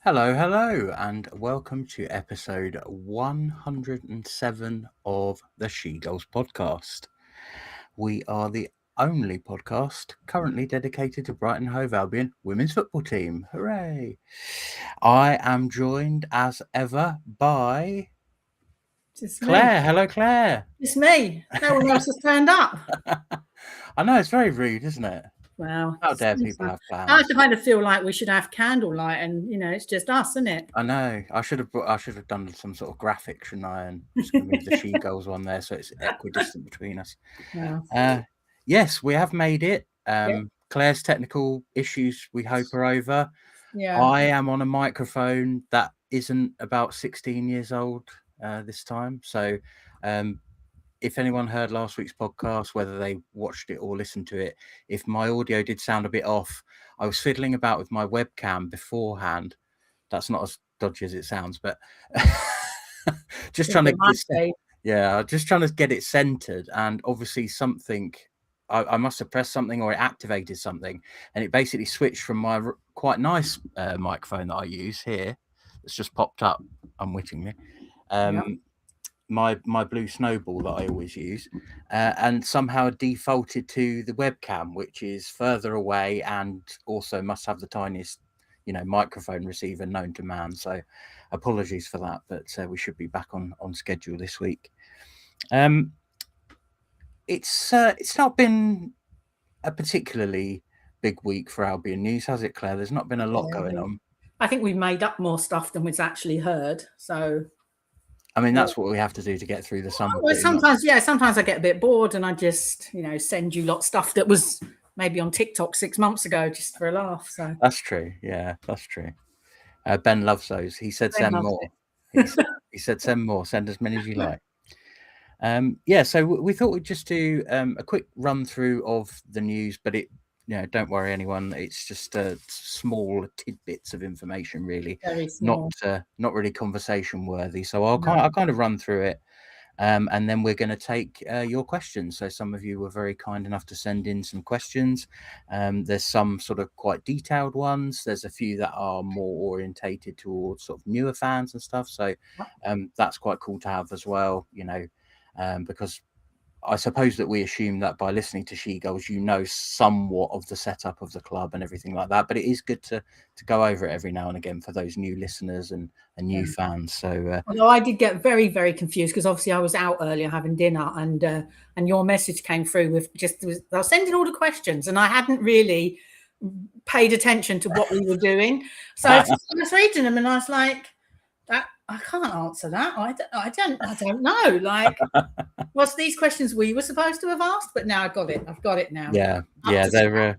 Hello, and welcome to episode 107 of the SheGulls podcast. We are the only podcast currently dedicated to Brighton Hove Albion women's football team. Hooray! I am joined as ever by Just Claire. me. Hello, Claire. It's me. No one else has turned up. I know, it's very rude, isn't it? Well, How dare people have I plans? kind of feel like we should have candlelight, and it's just us, isn't it? I know. I should have done some sort of graphic, shouldn't I? And just move the SheGulls on there so it's equidistant between us. Well, Yes, we have made it. yeah. Claire's technical issues, we hope, are over. Yeah. I am on a microphone that isn't about 16 years old this time. So if anyone heard last week's podcast, whether they watched it or listened to it, if my audio did sound a bit off, I was fiddling about with my webcam beforehand. That's not as dodgy as it sounds, but just trying to get it centered. And obviously something, I must have pressed something or it activated something, and it basically switched from my quite nice microphone that I use here. It's just popped up unwittingly. My blue snowball that I always use, and somehow defaulted to the webcam, which is further away and also must have the tiniest, microphone receiver known to man. So apologies for that, but we should be back on schedule this week. It's not been a particularly big week for Albion news, has it, Claire? There's not been a lot going on. I think we've made up more stuff than was actually heard. So I mean, that's what we have to do to get through the summer. Well, sometimes I get a bit bored and I just, send you lot of stuff that was maybe on TikTok 6 months ago just for a laugh. So that's true. Yeah, that's true. Ben loves those. He said send more. He said send more. Send as many as you like. So we thought we'd just do a quick run through of the news, but don't worry, anyone. It's just small tidbits of information, really. Very small. Not really conversation worthy. So I'll kind of run through it, and then we're going to take your questions. So some of you were very kind enough to send in some questions. There's some sort of quite detailed ones. There's a few that are more orientated towards sort of newer fans and stuff. So that's quite cool to have as well. Because I suppose that we assume that by listening to SheGulls, somewhat of the setup of the club and everything like that. But it is good to go over it every now and again for those new listeners and new fans. So although I did get very, very confused because obviously I was out earlier having dinner, and your message came through with I was sending all the questions and I hadn't really paid attention to what we were doing. So I was reading them and I was like, I can't answer that. I don't know. Like, what's these questions we were supposed to have asked? But now I've got it now. Yeah. They're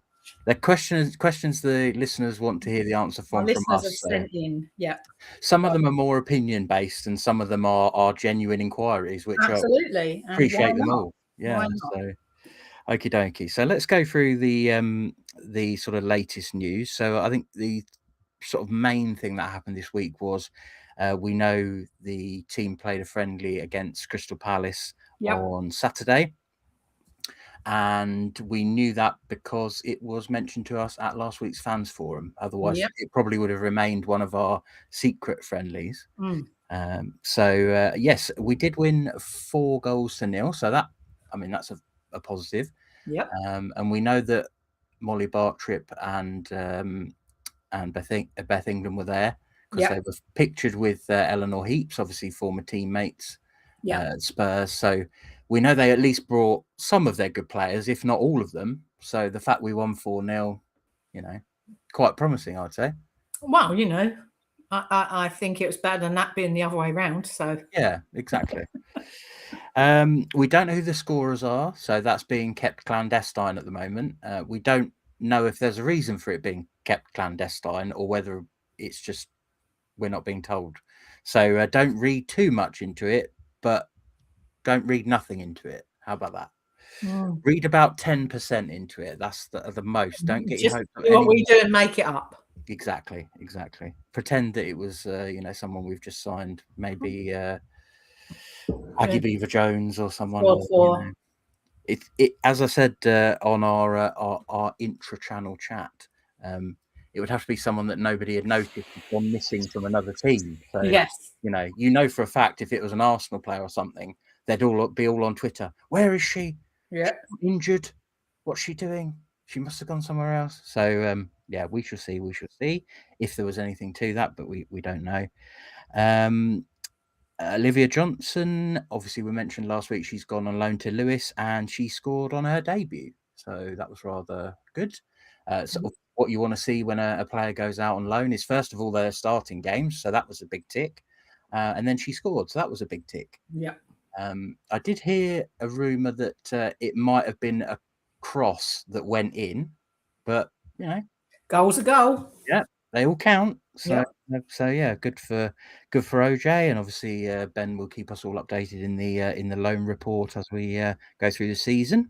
questions the listeners want to hear the answer from listeners us. Have sent in. Yeah. Some of them are more opinion based, and some of them are genuine inquiries, which absolutely appreciate them all. Yeah. So, okie dokie. So let's go through the sort of latest news. So I think the sort of main thing that happened this week was we know the team played a friendly against Crystal Palace on Saturday. And we knew that because it was mentioned to us at last week's fans forum. Otherwise, it probably would have remained one of our secret friendlies. Yes, we did win 4-0. So that's a positive. And we know that Molly Bartrip and Beth England were there because they were pictured with Eleanor Heaps, obviously former teammates at Spurs. So we know they at least brought some of their good players, if not all of them. So the fact we won 4-0, quite promising, I'd say. Well, I think it was better than that being the other way around. So yeah, exactly. We don't know who the scorers are, so that's being kept clandestine at the moment. We don't know if there's a reason for it being kept clandestine or whether it's just we're not being told. So don't read too much into it, but don't read nothing into it. How about that? Read about 10% into it. That's the most. Don't get your hopes up. What we do and make it up. Exactly. Pretend that it was someone we've just signed, maybe Aggie Beaver Jones or someone. It as I said on our intra-channel chat, it would have to be someone that nobody had noticed had gone missing from another team. So, Yes. you know for a fact if it was an Arsenal player or something, they'd all be all on Twitter. Where is she? Yeah. She's injured. What's she doing? She must have gone somewhere else. So, yeah, we shall see. We shall see if there was anything to that, but we don't know. Olivia Johnson, obviously we mentioned last week, she's gone on loan to Lewis and she scored on her debut. So that was rather good. So what you want to see when a player goes out on loan is, first of all, their starting games. So that was a big tick. And then she scored. So that was a big tick. Yeah. I did hear a rumour that it might have been a cross that went in, but, Goal's a goal. Yeah, they all count. So, Yep. so yeah, good for OJ, and obviously Ben will keep us all updated in the loan report as we go through the season.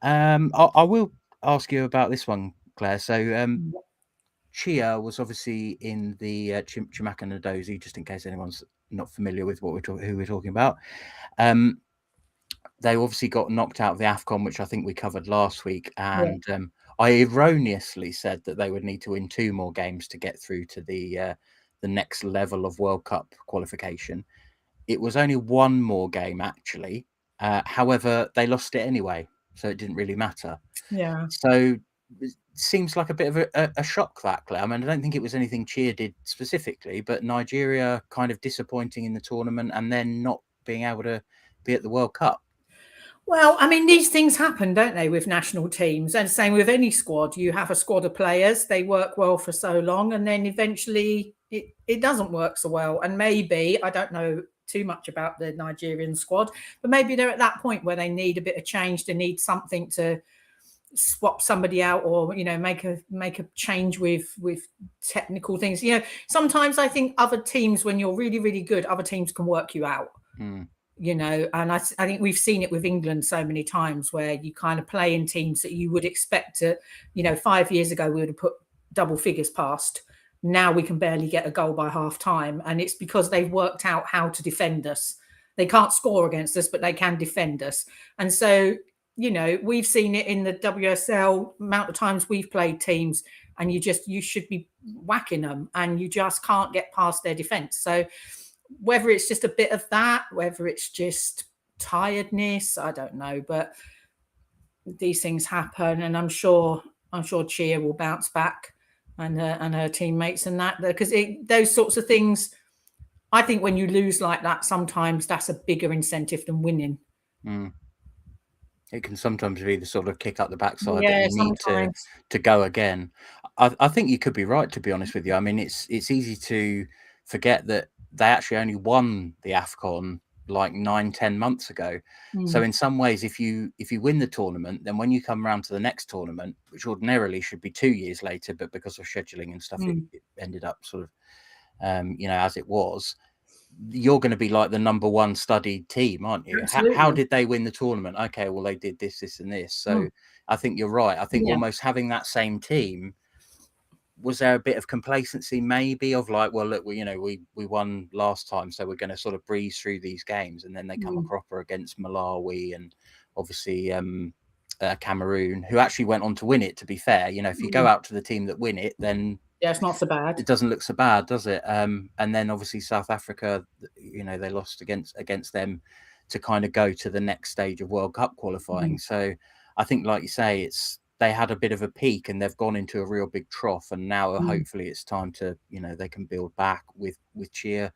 I will ask you about this one, Claire. So Chia was obviously in the Chimaka Ndozi, just in case anyone's not familiar with who we're talking about. They obviously got knocked out of the AFCON, which I think we covered last week, and I erroneously said that they would need to win 2 more games to get through to the next level of World Cup qualification. It was only 1 more game, actually. However, they lost it anyway, so it didn't really matter. Yeah. So it seems like a bit of a shock, that, Claire. I mean, I don't think it was anything Chia did specifically, but Nigeria kind of disappointing in the tournament and then not being able to be at the World Cup. Well, I mean, these things happen, don't they, with national teams? And same with any squad. You have a squad of players, they work well for so long, and then eventually it doesn't work so well. And maybe, I don't know too much about the Nigerian squad, but maybe they're at that point where they need a bit of change. They need something to swap somebody out, or make a change with technical things. Sometimes I think other teams, when you're really, really good, other teams can work you out. And I think we've seen it with England so many times, where you kind of play in teams that you would expect to, 5 years ago we would have put double figures past. Now we can barely get a goal by half time, and it's because they've worked out how to defend us. They can't score against us, but they can defend us. And so we've seen it in the WSL, amount of times we've played teams, and you should be whacking them, and you just can't get past their defense. So whether it's just a bit of that, whether it's just tiredness, I don't know, but these things happen, and I'm sure Chia will bounce back, and her teammates, and that, because those sorts of things, I think when you lose like that, sometimes that's a bigger incentive than winning. It can sometimes be the sort of kick up the backside that you need to go again. I think you could be right, to be honest with you. I mean, it's easy to forget that they actually only won the AFCON like 9-10 months ago. So in some ways, if you win the tournament, then when you come around to the next tournament, which ordinarily should be 2 years later, but because of scheduling and stuff, it ended up sort of as it was, you're going to be like the number 1 studied team, aren't you? How did they win the tournament? Okay, well, they did this and this. So I think you're right. I think almost having that same team, was there a bit of complacency maybe of like, well, look, we won last time, so we're going to sort of breeze through these games, and then they come a cropper against Malawi and obviously Cameroon, who actually went on to win it, to be fair. If you go out to the team that win it, then it's not so bad. It doesn't look so bad, does it? And then obviously South Africa, they lost against them to kind of go to the next stage of World Cup qualifying. So I think, like you say, they had a bit of a peak and they've gone into a real big trough, and now hopefully it's time to, they can build back with Chia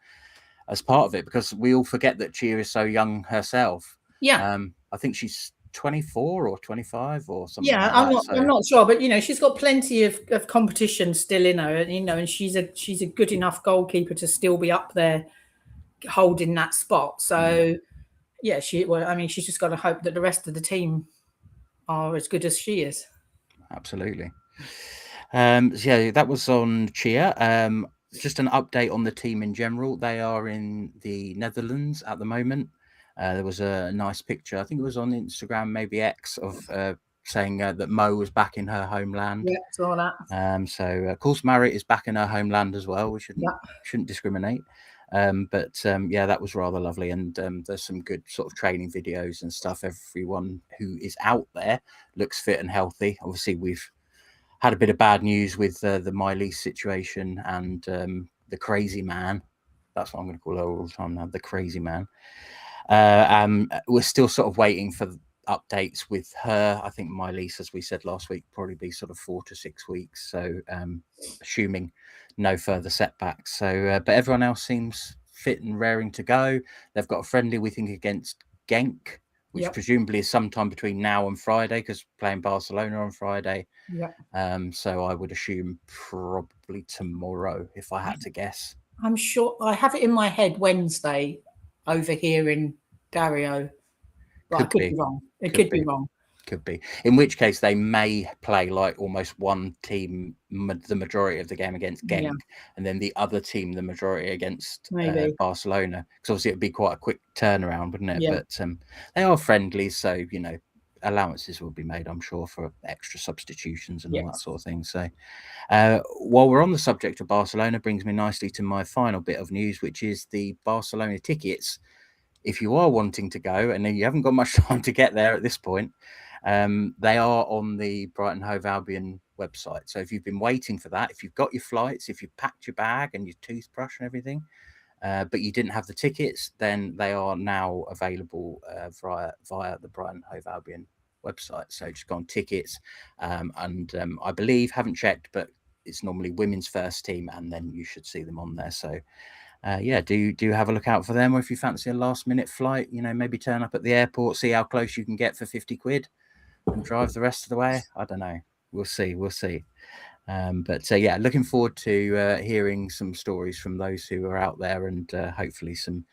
as part of it, because we all forget that Chia is so young herself. I think she's 24 or 25 or something. I'm not sure, but she's got plenty of competition still in her, and she's a good enough goalkeeper to still be up there holding that spot. So she's just got to hope that the rest of the team are as good as she is. Absolutely. So that was on Chia. Just an update on the team in general. They are in the Netherlands at the moment. There was a nice picture, I think it was on Instagram, maybe X, of saying that Mo was back in her homeland. Yeah, saw that. So of course Marit is back in her homeland as well. We shouldn't discriminate. That was rather lovely, and there's some good sort of training videos and stuff. Everyone who is out there looks fit and healthy. Obviously, we've had a bit of bad news with the Miley situation and the crazy man. That's what I'm going to call her all the time now, the crazy man. We're still sort of waiting for updates with her. I think my lease, as we said last week, probably be sort of 4 to 6 weeks. So assuming no further setbacks. So, but everyone else seems fit and raring to go. They've got a friendly, we think, against Genk, which presumably is sometime between now and Friday, because playing Barcelona on Friday. So I would assume probably tomorrow, if I had to guess. I'm sure I have it in my head Wednesday over here in Dario. But I could be wrong. It could be wrong. Could be. In which case, they may play like almost one team the majority of the game against Genk, and then the other team the majority against Barcelona. Because obviously it'd be quite a quick turnaround, wouldn't it? Yeah. But they are friendly, so allowances will be made, I'm sure, for extra substitutions and all that sort of thing. So while we're on the subject of Barcelona, brings me nicely to my final bit of news, which is the Barcelona tickets. If you are wanting to go and then you haven't got much time to get there at this point, they are on the Brighton Hove Albion website. So if you've been waiting for that, if you've got your flights, if you've packed your bag and your toothbrush and everything, but you didn't have the tickets, then they are now available via the Brighton Hove Albion website. So just go on tickets, and I believe, haven't checked, but it's normally women's first team, and then you should see them on there. So do have a look out for them. Or if you fancy a last minute flight, maybe turn up at the airport, see how close you can get for 50 quid and drive the rest of the way. I don't know. We'll see. But looking forward to hearing some stories from those who are out there, and hopefully some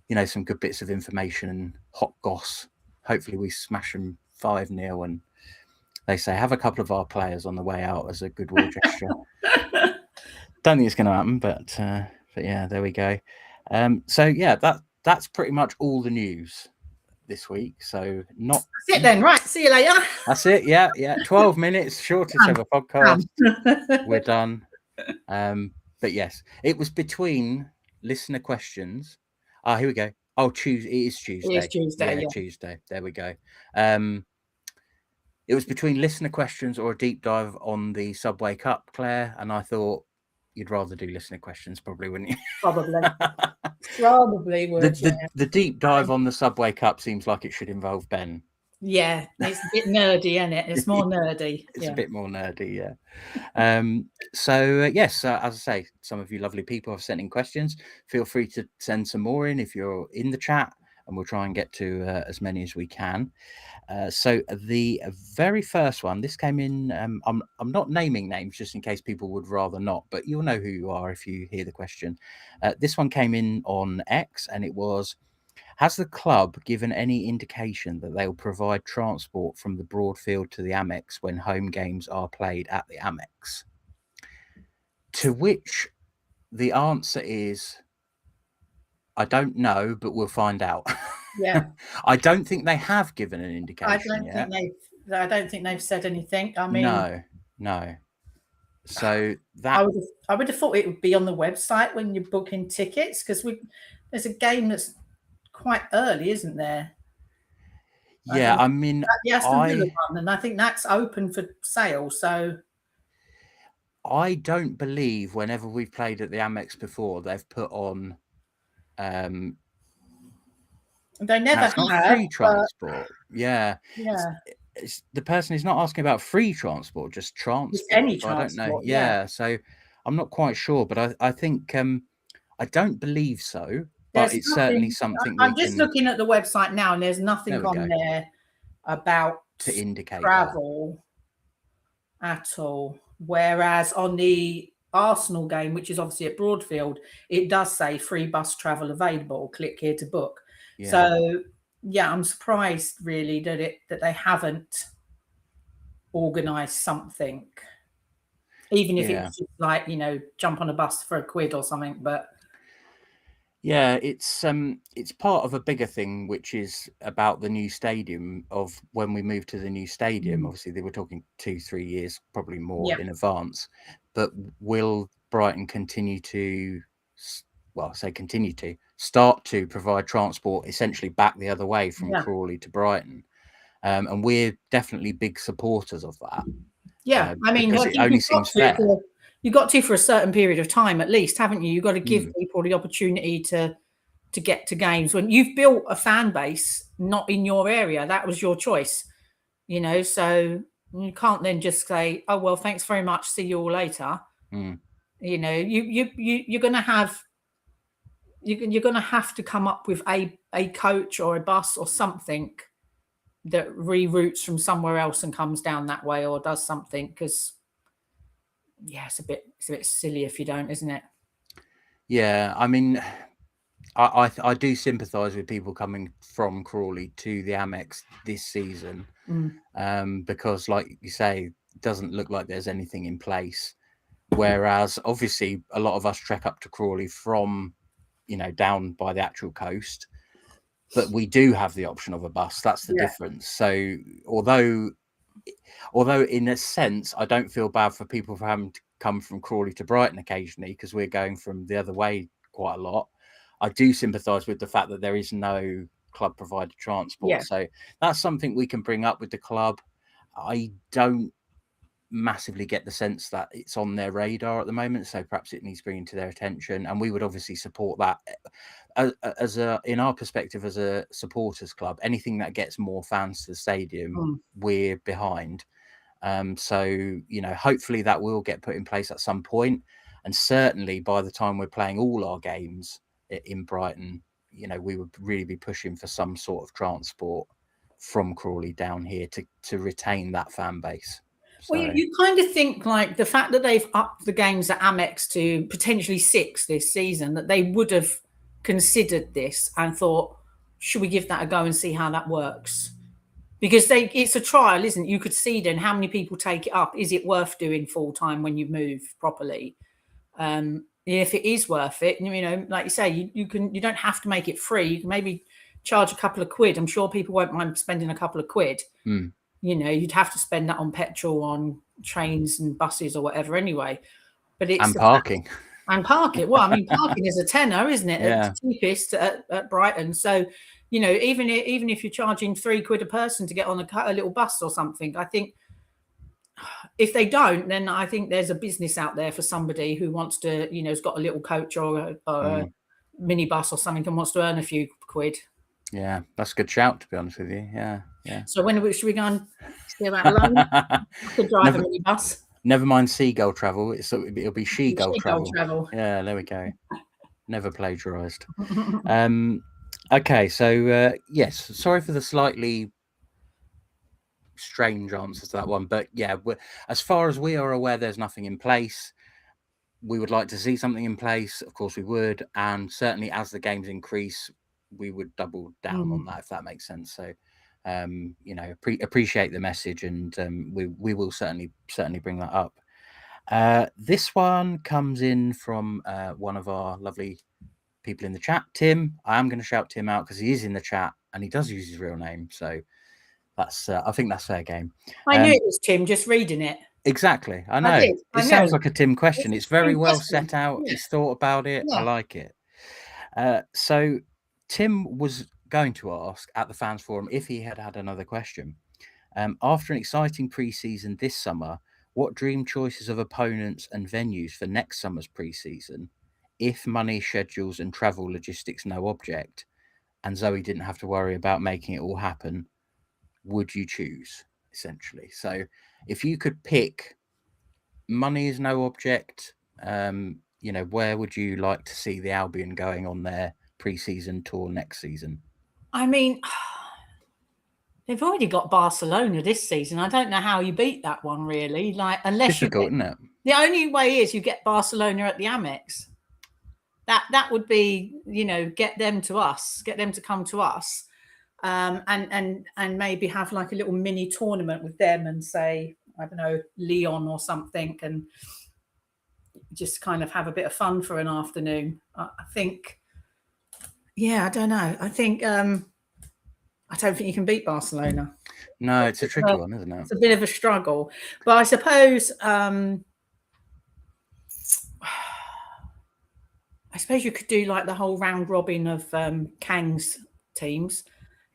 good bits of information and hot goss. Hopefully we smash them 5-0, and they say have a couple of our players on the way out as a goodwill gesture. Don't think it's going to happen, but yeah, there we go. That's pretty much all the news this week. So that's it then. Right, see you later. That's it. Yeah. 12 minutes, shortest ever podcast. We're done. But yes, it was between listener questions. Here we go. Oh, Tuesday. It is Tuesday. It is Tuesday. Yeah, Tuesday. There we go. It was between listener questions or a deep dive on the Subway Cup, Claire, and I thought you'd rather do listener questions, probably, wouldn't you? Probably would. The deep dive on the Subway Cup seems like it should involve Ben. Yeah, it's a bit nerdy, isn't it? It's more nerdy. It's a bit more nerdy, yeah. Yes, as I say, some of you lovely people have sent in questions. Feel free to send some more in if you're in the chat, and we'll try and get to as many as we can. So the very first one, this came in, I'm not naming names just in case people would rather not, but you'll know who you are if you hear the question. This one came in on X, and it was, has the club given any indication that they'll provide transport from the Broadfield to the Amex when home games are played at the Amex? To which the answer is, I don't know, but we'll find out. Yeah. I don't think they have given an indication yet. I don't think they've said anything. I mean, no. So that I would have thought it would be on the website when you're booking tickets, because there's a game that's quite early, isn't there? Yeah, I mean, the Aston Villa one, and I think that's open for sale. So I don't believe whenever we've played at the Amex before, they've put on. They never have free transport. Yeah. The person is not asking about free transport, just transport. Just any transport. I don't know. Yeah. So I'm not quite sure, but I think I don't believe so. But it's certainly something. I'm just looking at the website now, and there's nothing on there about to indicate travel at all. Whereas on the Arsenal game, which is obviously at Broadfield, it does say free bus travel available. Click here to book. Yeah. So yeah, I'm surprised really that they haven't organised something, even if it's just like, jump on a bus for £1 or something. But yeah, it's part of a bigger thing, which is about the new stadium. Of when we move to the new stadium, obviously they were talking 2-3 years, probably more in advance. But will Brighton continue to start to provide transport essentially back the other way from Crawley to Brighton? And we're definitely big supporters of that. Yeah, I mean, because it only seems fair. You got to for a certain period of time at least, haven't you? You've got to give people the opportunity to get to games when you've built a fan base not in your area. That was your choice, you know. So you can't then just say, "Oh well, thanks very much. See you all later." You know, you're going to have you're going to have to come up with a coach or a bus or something that reroutes from somewhere else and comes down that way or does something, because yeah, it's a bit silly if you don't, isn't it? Yeah, I mean, I do sympathise with people coming from Crawley to the Amex this season, because, like you say, it doesn't look like there's anything in place. Whereas, obviously, a lot of us trek up to Crawley from, you know, down by the actual coast, but we do have the option of a bus. That's the difference. So, although in a sense, I don't feel bad for people for having to come from Crawley to Brighton occasionally, because we're going from the other way quite a lot. I do sympathise with the fact that there is no club provided transport. So that's something we can bring up with the club. I don't massively get the sense that it's on their radar at the moment, so perhaps it needs bringing to their attention, and we would obviously support that as a, in our perspective as a supporters club. Anything that gets more fans to the stadium, we're behind. So, you know, hopefully that will get put in place at some point, and certainly by the time we're playing all our games in Brighton, you know, we would really be pushing for some sort of transport from Crawley down here to retain that fan base. Well, you kind of think, like, the fact that they've upped the games at Amex to potentially 6 this season, that they would have considered this and thought, should we give that a go and see how that works? Because it's a trial, isn't it? You could see then how many people take it up. Is it worth doing full time when you move properly? If it is worth it, you know, like you say, you don't have to make it free. You can maybe charge a couple of quid. I'm sure people won't mind spending a couple of quid. You know, you'd have to spend that on petrol, on trains and buses or whatever anyway. But it's parking. Well, I mean, parking is a tenner, isn't it? Yeah. It's cheapest at Brighton. So, you know, even if you're charging £3 a person to get on a little bus or something, I think if they don't, then I think there's a business out there for somebody who wants to, you know, has got a little coach or a mini bus or something and wants to earn a few quid. Yeah, that's a good shout, to be honest with you. Yeah. So when should we go and stay about alone? I could drive a minibus. Never mind seagull travel. It'll be SheGull travel. Yeah, there we go. Never plagiarised. Okay, so yes, sorry for the slightly strange answer to that one, but yeah, as far as we are aware, there's nothing in place. We would like to see something in place. Of course, we would, and certainly as the games increase, we would double down on that, if that makes sense. So, you know, appreciate the message, and we will certainly bring that up. This one comes in from one of our lovely people in the chat, Tim. I am going to shout Tim out because he is in the chat and he does use his real name. So that's I think that's fair game. I knew it was Tim just reading it. Exactly. I know. It sounds like a Tim question. It's very well set out. Yeah. He's thought about it. Yeah. I like it. So Tim was going to ask at the fans forum if he had another question. After an exciting pre-season this summer, what dream choices of opponents and venues for next summer's pre-season, if money, schedules and travel logistics no object, and Zoe didn't have to worry about making it all happen, would you choose, essentially? So if you could pick, money is no object, you know, where would you like to see the Albion going on their pre-season tour next season? I mean, they've already got Barcelona this season. I don't know how you beat that one, really. Like, unless difficult, isn't it? The only way is you get Barcelona at the Amex. That would be, you know, get them to come to us, and maybe have like a little mini tournament with them and say, I don't know, Lyon or something, and just kind of have a bit of fun for an afternoon. I think, yeah, I don't know. I think I don't think you can beat Barcelona. No, it's a tricky one, isn't it? It's a bit of a struggle, but I suppose you could do like the whole round robin of Kang's teams.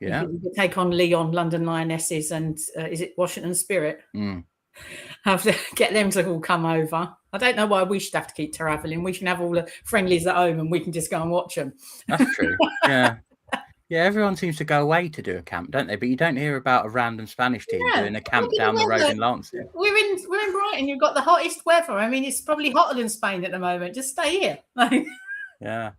Yeah, you could take on Lyon, London Lionesses, and is it Washington Spirit? Have to get them to all come over. I don't know why we should have to keep travelling. We can have all the friendlies at home and we can just go and watch them. That's true. Yeah. Yeah, everyone seems to go away to do a camp, don't they? But you don't hear about a random Spanish team doing a camp down the road in Lancashire. We're in Brighton. You've got the hottest weather. I mean, it's probably hotter than Spain at the moment. Just stay here. Yeah.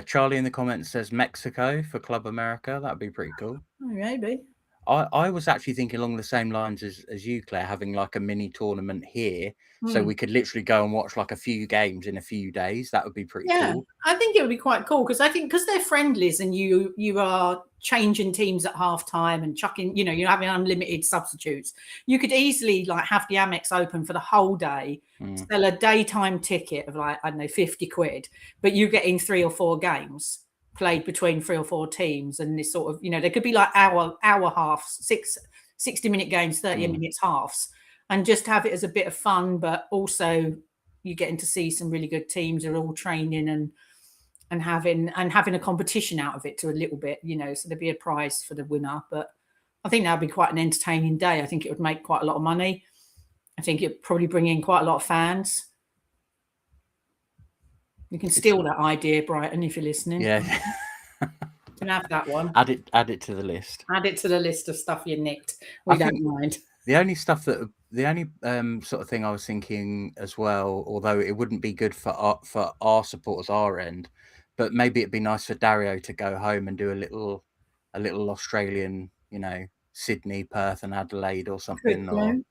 Charlie in the comments says Mexico for Club America. That'd be pretty cool. Maybe. I was actually thinking along the same lines as you, Claire, having like a mini tournament here. So we could literally go and watch like a few games in a few days. That would be pretty cool. I think it would be quite cool because I think because they're friendlies and you are changing teams at half time and chucking, you're having unlimited substitutes. You could easily like have the Amex open for the whole day, sell a daytime ticket of like, I don't know, 50 quid, but you get in 3 or 4 games played between 3 or 4 teams. And this sort of, there could be like hour halves, 60-minute games, 30 minutes halves. And just have it as a bit of fun, but also you're getting to see some really good teams are all training and having a competition out of it to a little bit, so there'd be a prize for the winner. But I think that'd be quite an entertaining day. I think it would make quite a lot of money. I think it'd probably bring in quite a lot of fans. You can steal that idea, Brighton, if you're listening. Yeah. You can have that one. Add it to the list. Add it to the list of stuff you nicked. We don't mind. The only sort of thing I was thinking as well, although it wouldn't be good for our supporters our end, but maybe it'd be nice for Dario to go home and do a little Australian, Sydney, Perth, and Adelaide or something,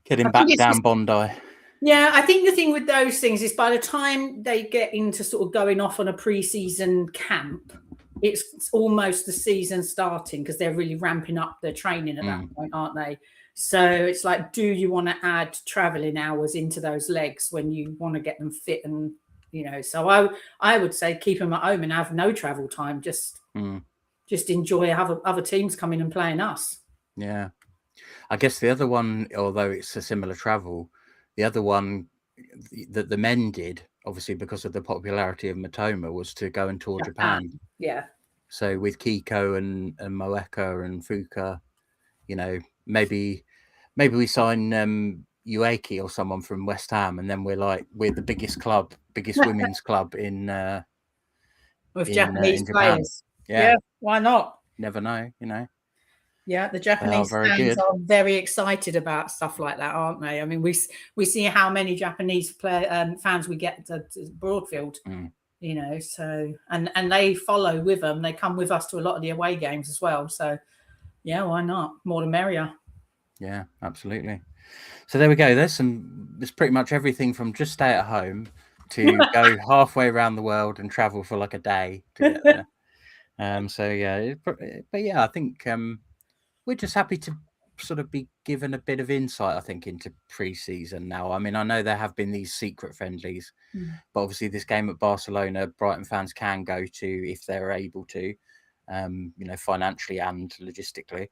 get him back down Bondi. Yeah, I think the thing with those things is by the time they get into sort of going off on a pre-season camp, it's almost the season starting because they're really ramping up their training at that point, aren't they? So it's like, do you want to add traveling hours into those legs when you want to get them fit? And, so I would say keep them at home and have no travel time. Just enjoy other teams coming and playing us. Yeah. I guess the other one, although it's a similar travel, the other one that the men did, obviously because of the popularity of Matoma, was to go and tour Japan. Yeah. So with Kiko and Moeka and Fuka, maybe we sign Ueki or someone from West Ham, and then we're the biggest women's club in Japanese in players. Yeah, why not? Never know, Yeah, the Japanese fans are very excited about stuff like that, aren't they? I mean, we see how many Japanese fans we get to Broadfield, so and they follow with them. They come with us to a lot of the away games as well. So, yeah, why not? More the merrier. Yeah, absolutely. So there we go. There's pretty much everything from just stay at home to go halfway around the world and travel for like a day to get there. So yeah, but yeah, I think we're just happy to sort of be given a bit of insight, I think, into pre-season now. I mean, I know there have been these secret friendlies, but obviously this game at Barcelona, Brighton fans can go to if they're able to, financially and logistically.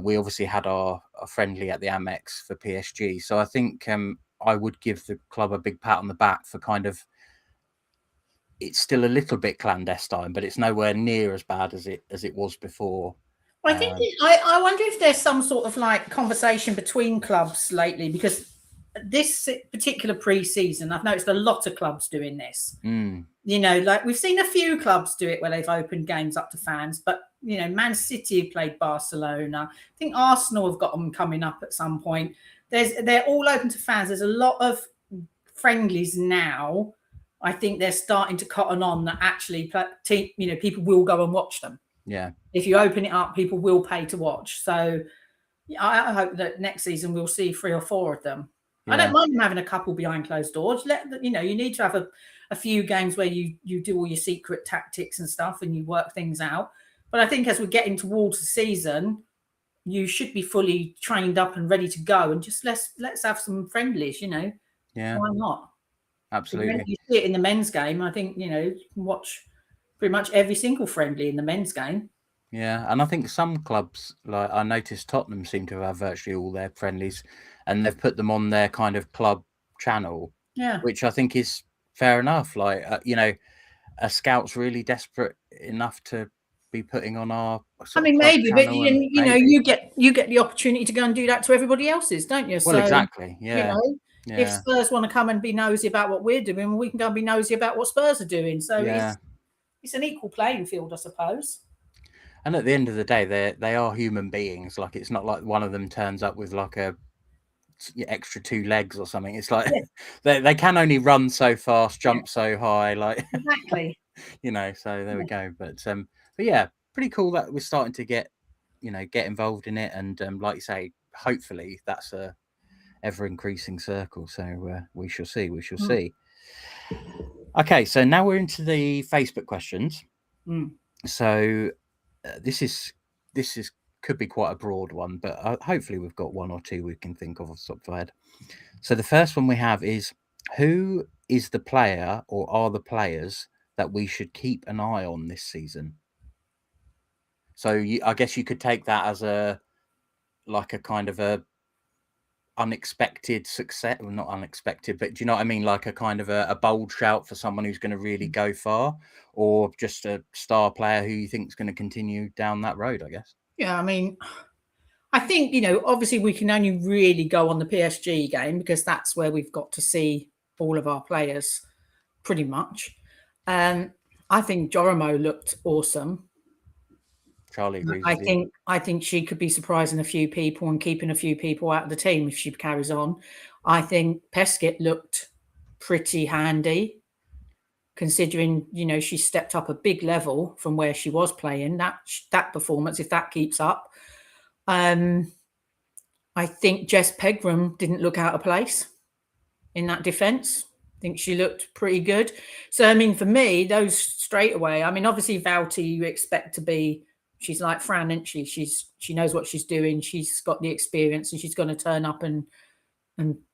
We obviously had our friendly at the Amex for PSG. So I think I would give the club a big pat on the back for kind of, it's still a little bit clandestine, but it's nowhere near as bad as it was before. I think I wonder if there's some sort of like conversation between clubs lately, because this particular pre-season, I've noticed a lot of clubs doing this. Like we've seen a few clubs do it where they've opened games up to fans, but Man City have played Barcelona. I think Arsenal have got them coming up at some point. They're all open to fans. There's a lot of friendlies now. I think they're starting to cotton on that actually, people will go and watch them. Yeah. If you open it up, people will pay to watch. So I hope that next season we'll see 3 or 4 of them. Yeah. I don't mind them having a couple behind closed doors. You need to have a few games where you do all your secret tactics and stuff and you work things out. But I think as we're getting towards the season, you should be fully trained up and ready to go. And just let's have some friendlies, Yeah. Why not? Absolutely. You see it in the men's game. I think, you can watch pretty much every single friendly in the men's game. Yeah, and I think some clubs, like I noticed Tottenham seem to have virtually all their friendlies, and they've put them on their kind of club channel. Yeah, which I think is fair enough. Like a scout's really desperate enough to be putting on our I mean, club maybe, but channel, and you know, you get the opportunity to go and do that to everybody else's, don't you? Well, So, exactly. you Yeah. know, if Yeah. Spurs want to come and be nosy about what we're doing, well, we can go and be nosy about what Spurs are doing. So Yeah. it's an equal playing field, I suppose. And at the end of the day, they are human beings. Like, it's not like one of them turns up with like a extra 2 legs or something. It's like they can only run so fast, jump so high, like Exactly. you know. So there we go. But yeah, pretty cool that we're starting to get involved in it, and like you say, hopefully that's a ever increasing circle. So we shall see. We shall see. Okay, so now we're into the Facebook questions. So this could be quite a broad one, but hopefully we've got one or two we can think of off the top of our head. So the first one we have is, who is the player or are the players that we should keep an eye on this season? So I guess you could take that as a kind of a unexpected success. Well, not unexpected, but do you know what I mean? Like a kind of a bold shout for someone who's going to really go far, or just a star player who you think is going to continue down that road, I guess. Yeah, I mean, I think, obviously we can only really go on the PSG game because that's where we've got to see all of our players pretty much. I think Joromo looked awesome. Charlie agrees I with you. think she could be surprising a few people and keeping a few people out of the team if she carries on. I think Pescott looked pretty handy, considering she stepped up a big level from where she was playing. That performance, if that keeps up, I think Jess Pegram didn't look out of place in that defence. I think she looked pretty good. So, I mean, for me, those straight away. I mean, obviously, Valti, you expect to be. She's like Fran, isn't she? She knows what she's doing. She's got the experience, and she's going to turn up and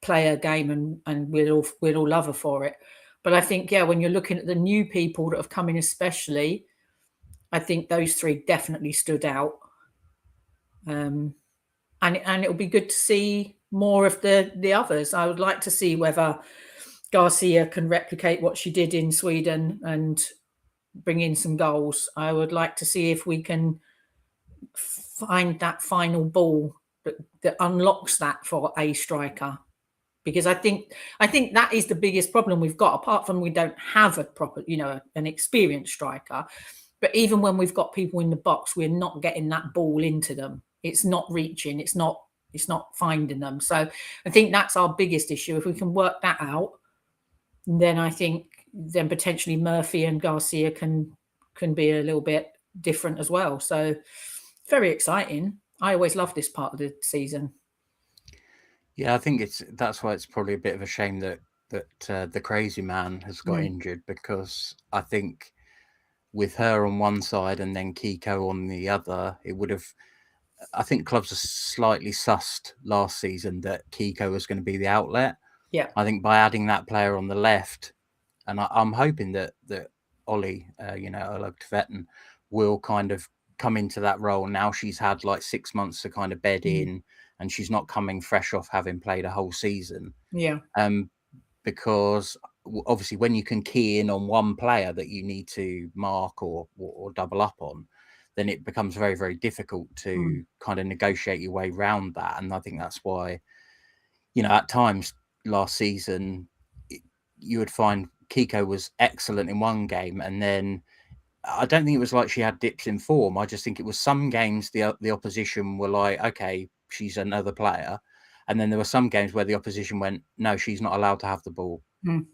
play her game, and we'll all love her for it. But I think, when you're looking at the new people that have come in, especially, I think those three definitely stood out. And it'll be good to see more of the others. I would like to see whether Garcia can replicate what she did in Sweden and bring in some goals. I would like to see if we can find that final ball that unlocks that for a striker, because I think that is the biggest problem we've got, apart from we don't have a proper, an experienced striker. But even when we've got people in the box, we're not getting that ball into them. It's not reaching. It's not finding them. So I think that's our biggest issue. If we can work that out, then I think potentially Murphy and Garcia can be a little bit different as well. So very exciting. I always love this part of the season. Yeah, I think that's why it's probably a bit of a shame that the crazy man has got injured, because I think with her on one side and then Kiko on the other, it would have. I think clubs are slightly sussed last season that Kiko was going to be the outlet. Yeah, I think by adding that player on the left, and I'm hoping that Ollie, Oleg Tvetten, will kind of come into that role. Now she's had like 6 months to kind of bed in, and she's not coming fresh off having played a whole season. Yeah. Because obviously when you can key in on one player that you need to mark or double up on, then it becomes very, very difficult to kind of negotiate your way around that. And I think that's why, at times last season, you would find Kiko was excellent in one game, and then I don't think it was like she had dips in form. I just think it was some games the opposition were like, okay, she's another player. And then there were some games where the opposition went, no, she's not allowed to have the ball,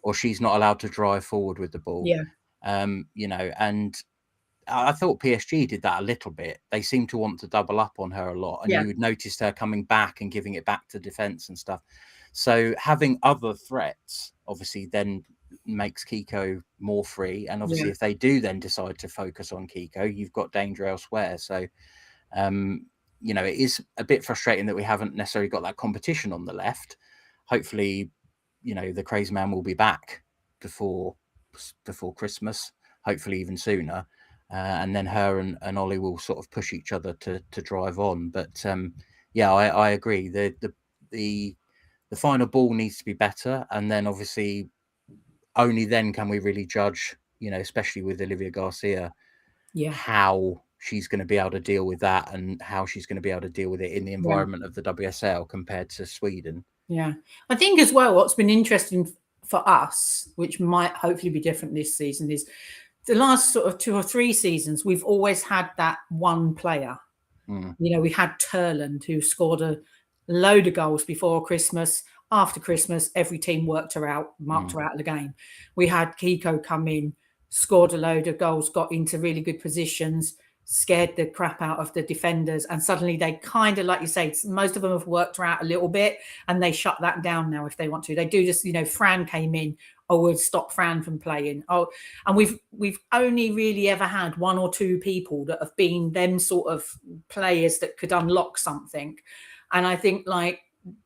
or she's not allowed to drive forward with the ball. Yeah. And I thought PSG did that a little bit. They seemed to want to double up on her a lot, and you would notice her coming back and giving it back to defense and stuff. So having other threats obviously then makes Kiko more free. And obviously if they do then decide to focus on Kiko, you've got danger elsewhere. So, it is a bit frustrating that we haven't necessarily got that competition on the left. Hopefully, the crazy man will be back before Christmas, hopefully even sooner. And then her and Ollie will sort of push each other to drive on. But I agree. The final ball needs to be better, and then obviously only then can we really judge, especially with Olivia Garcia, how she's going to be able to deal with that and how she's going to be able to deal with it in the environment of the WSL compared to Sweden. Yeah, I think as well, what's been interesting for us, which might hopefully be different this season, is the last sort of 2 or 3 seasons, we've always had that one player. We had Turland, who scored a load of goals before Christmas. After Christmas, every team marked her out of the game. We had Kiko come in, scored a load of goals, got into really good positions, scared the crap out of the defenders, and suddenly they kind of, like you say, most of them have worked her out a little bit, and they shut that down now if they want to. They do just, Fran came in, would stop Fran from playing. And we've only really ever had 1 or 2 people that have been them sort of players that could unlock something. And I think like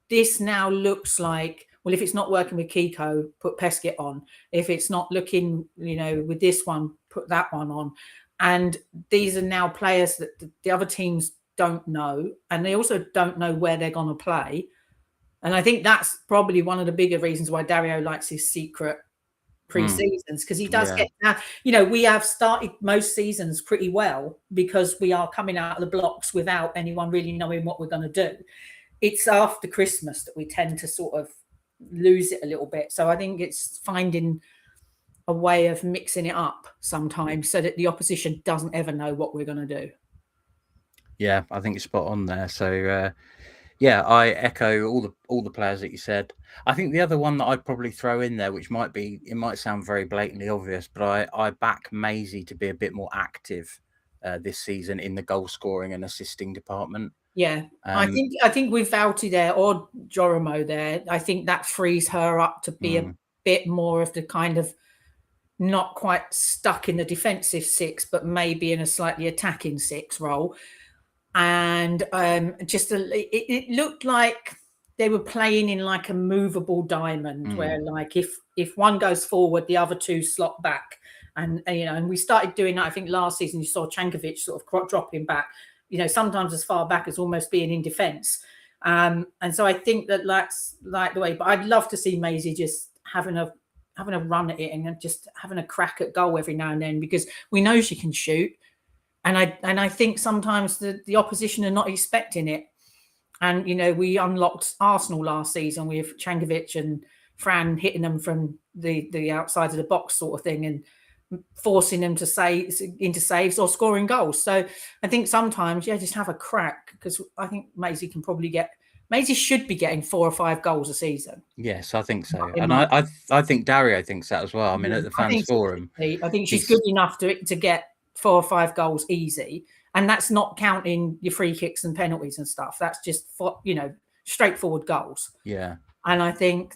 this now looks like, well, if it's not working with Kiko, put Peskett on. If it's not looking, with this one, put that one on. And these are now players that the other teams don't know, and they also don't know where they're going to play. And I think that's probably one of the bigger reasons why Dario likes his secret pre-seasons, because he does get that. We have started most seasons pretty well because we are coming out of the blocks without anyone really knowing what we're going to do. It's after Christmas that we tend to sort of lose it a little bit. So I think it's finding a way of mixing it up sometimes so that the opposition doesn't ever know what we're going to do. Yeah, I think you're spot on there. So yeah, I echo all the players that you said. I think the other one that I'd probably throw in there, which it might sound very blatantly obvious, but I back Maisie to be a bit more active this season in the goal scoring and assisting department. Yeah, I think with Vouty there or Joromo there, I think that frees her up to be a bit more of the kind of not quite stuck in the defensive 6, but maybe in a slightly attacking 6 role. And it looked like they were playing in like a movable diamond where like if one goes forward, the other 2 slot back. And and we started doing that. I think last season you saw Chankovic sort of dropping back, sometimes as far back as almost being in defence. And so I think that's like the way. But I'd love to see Maisie just having a run at it and just having a crack at goal every now and then, because we know she can shoot. And I think sometimes the opposition are not expecting it. And, we unlocked Arsenal last season with Chankovic and Fran hitting them from the outside of the box sort of thing and forcing them to into saves or scoring goals. So I think sometimes, just have a crack, because I think Maisie should be getting 4 or 5 goals a season. Yes, I think so. And I think Dario thinks that as well. I mean, at the fans forum, I think she's good enough to get 4 or 5 goals easy. And that's not counting your free kicks and penalties and stuff. That's just for, straightforward goals. Yeah. And I think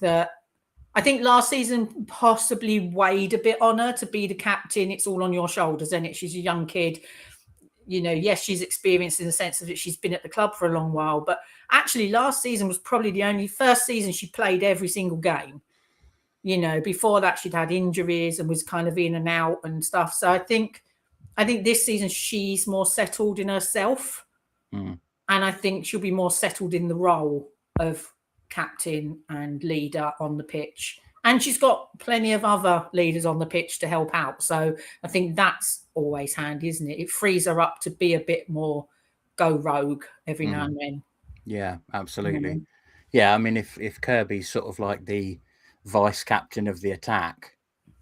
last season possibly weighed a bit on her to be the captain. It's all on your shoulders, isn't it? She's a young kid. Yes, she's experienced in the sense that she's been at the club for a long while. But actually, last season was probably the only first season she played every single game. Before that, she'd had injuries and was kind of in and out and stuff. So I think this season she's more settled in herself. And I think she'll be more settled in the role of captain and leader on the pitch. And she's got plenty of other leaders on the pitch to help out. So I think that's always handy, isn't it? It frees her up to be a bit more go rogue every now and then. Yeah, absolutely. Yeah, I mean, if Kirby's sort of like the vice captain of the attack,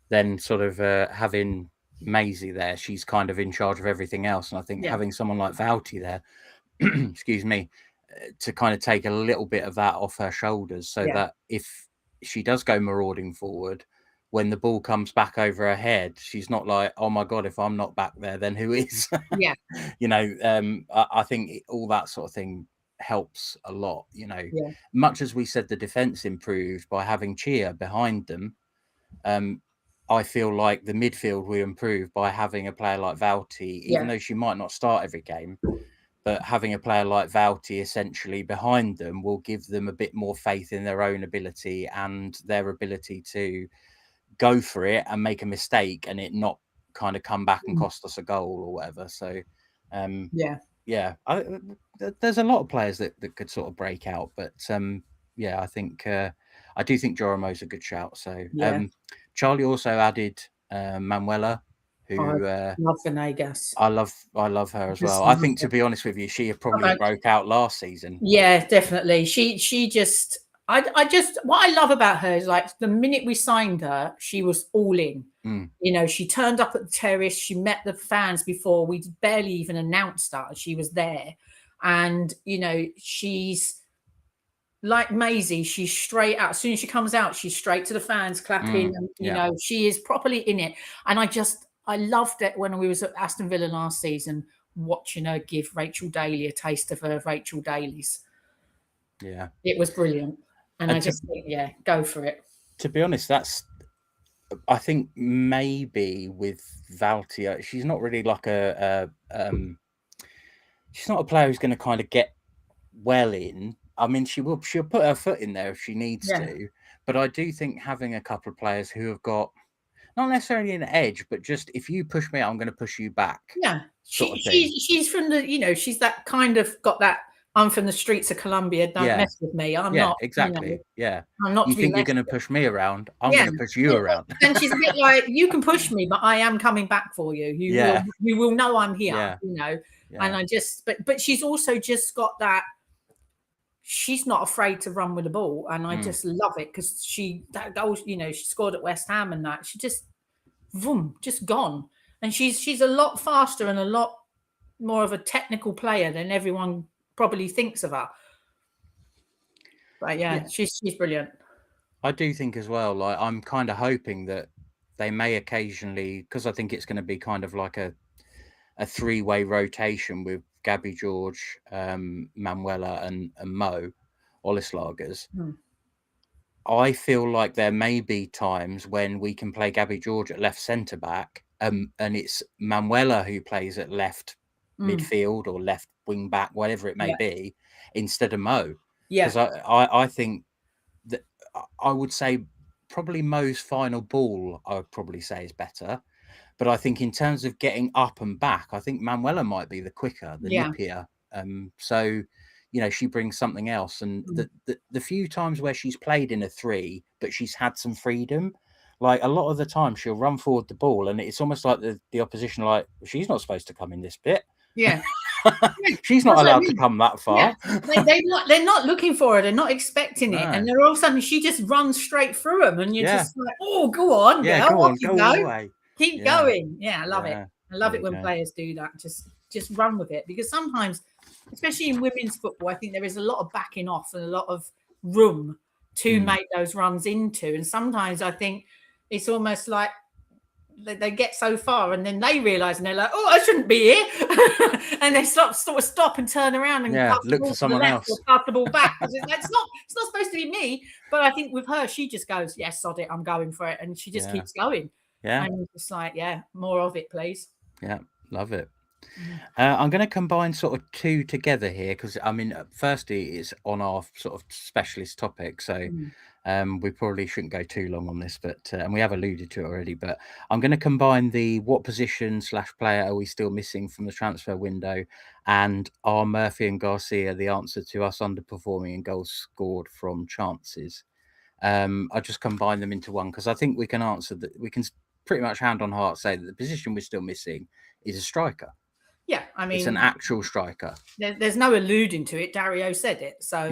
then sort of having Maisie there, she's kind of in charge of everything else. And I think having someone like Vouty there, excuse me, to kind of take a little bit of that off her shoulders, so that if she does go marauding forward, when the ball comes back over her head, she's not like, oh my God, if I'm not back there, then who is? Yeah. I think all that sort of thing helps a lot. Much as we said the defense improved by having Chia behind them, I feel like the midfield we improved by having a player like Vouty, even though she might not start every game, but having a player like Vouty essentially behind them will give them a bit more faith in their own ability and their ability to go for it and make a mistake and it not kind of come back and cost us a goal or whatever. So, there's a lot of players that could sort of break out, but I think I do think Joromo's a good shout. So, Charlie also added Manuela, who love Venegas. I love her as well. I think, to be honest with you, she probably broke out last season. Yeah, definitely. She just I just what I love about her is like the minute we signed her, she was all in. You know, she turned up at the terrace, she met the fans before we barely even announced her. She was there. And you know, she's like Maisie, she's straight out. As soon as she comes out, she's straight to the fans clapping. And, you know, she is properly in it. And I loved it when we was at Aston Villa last season, watching her give Rachel Daly a taste of her Rachel Daly's. Yeah. It was brilliant. And I just think, yeah, go for it. To be honest, I think maybe with Valtia, she's not really like she's not a player who's going to kind of get well in. I mean, she'll put her foot in there if she needs to. But I do think having a couple of players who have got not necessarily an edge, but just if you push me, I'm going to push you back. Yeah, she's from the, you know, she's that kind of got that. I'm from the streets of Colombia. Don't mess with me. I'm not. Exactly. You know, yeah. I'm not. You think you're going to push me around? I'm going to push you around. And she's a bit like, you can push me, but I am coming back for you. You will know I'm here. You know. And I just, but she's also just got that. She's not afraid to run with the ball, and I just love it because that goal, you know, she scored at West Ham and that she just, boom, just gone. And she's a lot faster and a lot more of a technical player than everyone probably thinks of her. But yeah. she's brilliant. I do think as well, like I'm kind of hoping that they may occasionally, because I think it's going to be kind of like a three-way rotation with Gabby George, Manuela and Mo Olislagers. I feel like there may be times when we can play Gabby George at left centre back, and it's Manuela who plays at left midfield or left wing back, whatever it may be, instead of Mo. Because I think that I would say probably Mo's final ball, I would probably say is better. But I think in terms of getting up and back, I think Manuela might be the quicker, the nippier. So, you know, she brings something else. And the few times where she's played in a 3, but she's had some freedom, like a lot of the time she'll run forward the ball and it's almost like the opposition, like, she's not supposed to come in this bit. Yeah. She's not allowed to come that far. They're not looking for her. They're not expecting it. And then all of a sudden she just runs straight through them. And you're just like, oh, go on, girl. Go on, go all the way. Keep going. I love it. I love it when players do that. Just run with it. Because sometimes, especially in women's football, I think there is a lot of backing off and a lot of room to make those runs into. And sometimes I think it's almost like they get so far and then they realise and they're like, oh, I shouldn't be here. And they sort of stop and turn around and look for someone else. Or pass the ball back. It's not supposed to be me. But I think with her, she just goes, yes, sod it, I'm going for it. And she just keeps going. And it's like, more of it, please. Yeah, love it. I'm going to combine sort of two together here because, I mean, firstly, it's on our sort of specialist topic. So we probably shouldn't go too long on this, but and we have alluded to it already. But I'm going to combine the what position / player are we still missing from the transfer window, and are Murphy and Garcia the answer to us underperforming in goals scored from chances? I just combine them into one because I think we can answer that. We can pretty much hand on heart say that the position we're still missing is a striker. Yeah, I mean, it's an actual striker. There's no alluding to it. Dario said it. So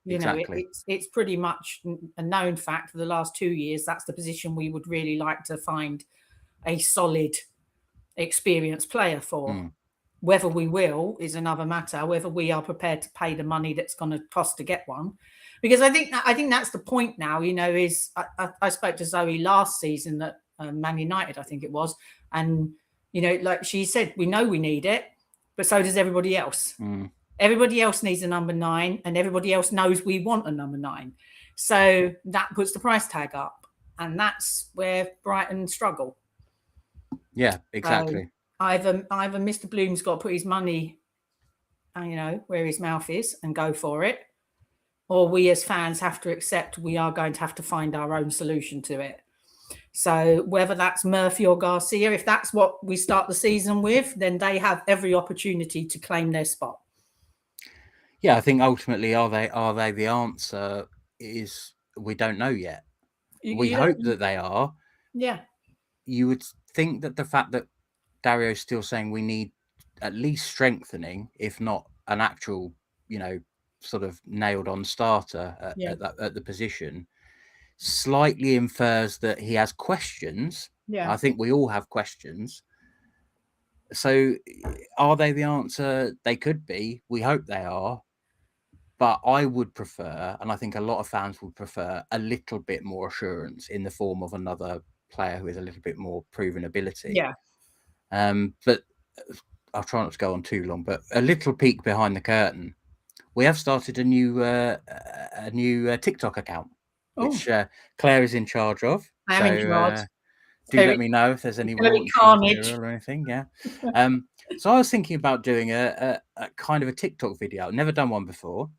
exactly. know, it's pretty much a known fact for the last 2 years. That's the position we would really like to find a solid, experienced player for. Whether we will is another matter. Whether we are prepared to pay the money that's going to cost to get one, because I think that's the point now. You know, is I spoke to Zoe last season at Man United, I think it was, and you know, like she said, we know we need it, but so does everybody else. Everybody else needs a number 9, and everybody else knows we want a number 9. So that puts the price tag up, and that's where Brighton struggle. Yeah, exactly. Either Mr. Bloom's got to put his money, you know, where his mouth is and go for it, or we as fans have to accept we are going to have to find our own solution to it. So whether that's Murphy or Garcia, if that's what we start the season with, then they have every opportunity to claim their spot. Yeah, I think ultimately, are they the answer? Is we don't know yet. We hope that they are. Yeah. You would think that the fact that Dario's still saying we need at least strengthening, if not an actual, sort of nailed on starter at the position, slightly infers that he has questions. Yeah. I think we all have questions. So are they the answer? They could be. We hope they are. But I would prefer, and I think a lot of fans would prefer, a little bit more assurance in the form of another player who has a little bit more proven ability. Yeah. But I'll try not to go on too long, but a little peek behind the curtain. We have started a new TikTok account, which Claire is in charge of. I am in charge. Do let me know if there's any raunchy material or anything. Yeah. So I was thinking about doing a kind of a TikTok video. I've never done one before.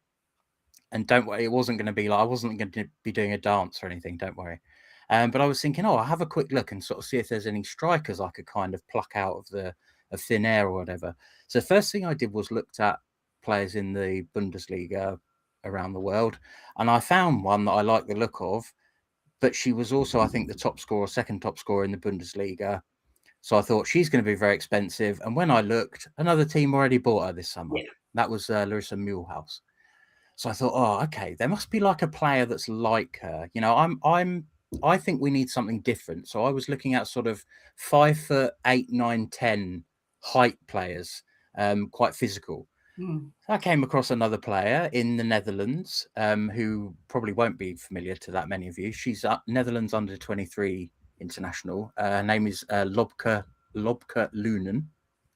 And don't worry, it wasn't going to be like, I wasn't going to be doing a dance or anything. Don't worry. But I was thinking, I'll have a quick look and sort of see if there's any strikers I could kind of pluck out of thin air or whatever. So the first thing I did was looked at players in the Bundesliga around the world, and I found one that I like the look of, but she was also, I think, the top scorer, second top scorer in the Bundesliga. So I thought she's going to be very expensive. And when I looked, another team already bought her this summer. Yeah. That was Larissa Mühlhaus. So I thought, okay, there must be like a player that's like her. I think we need something different. So I was looking at sort of 5'8", 9, 10 height players, quite physical. I came across another player in the Netherlands, who probably won't be familiar to that many of you. She's Netherlands under 23 international. Her name is Lobke Lunen.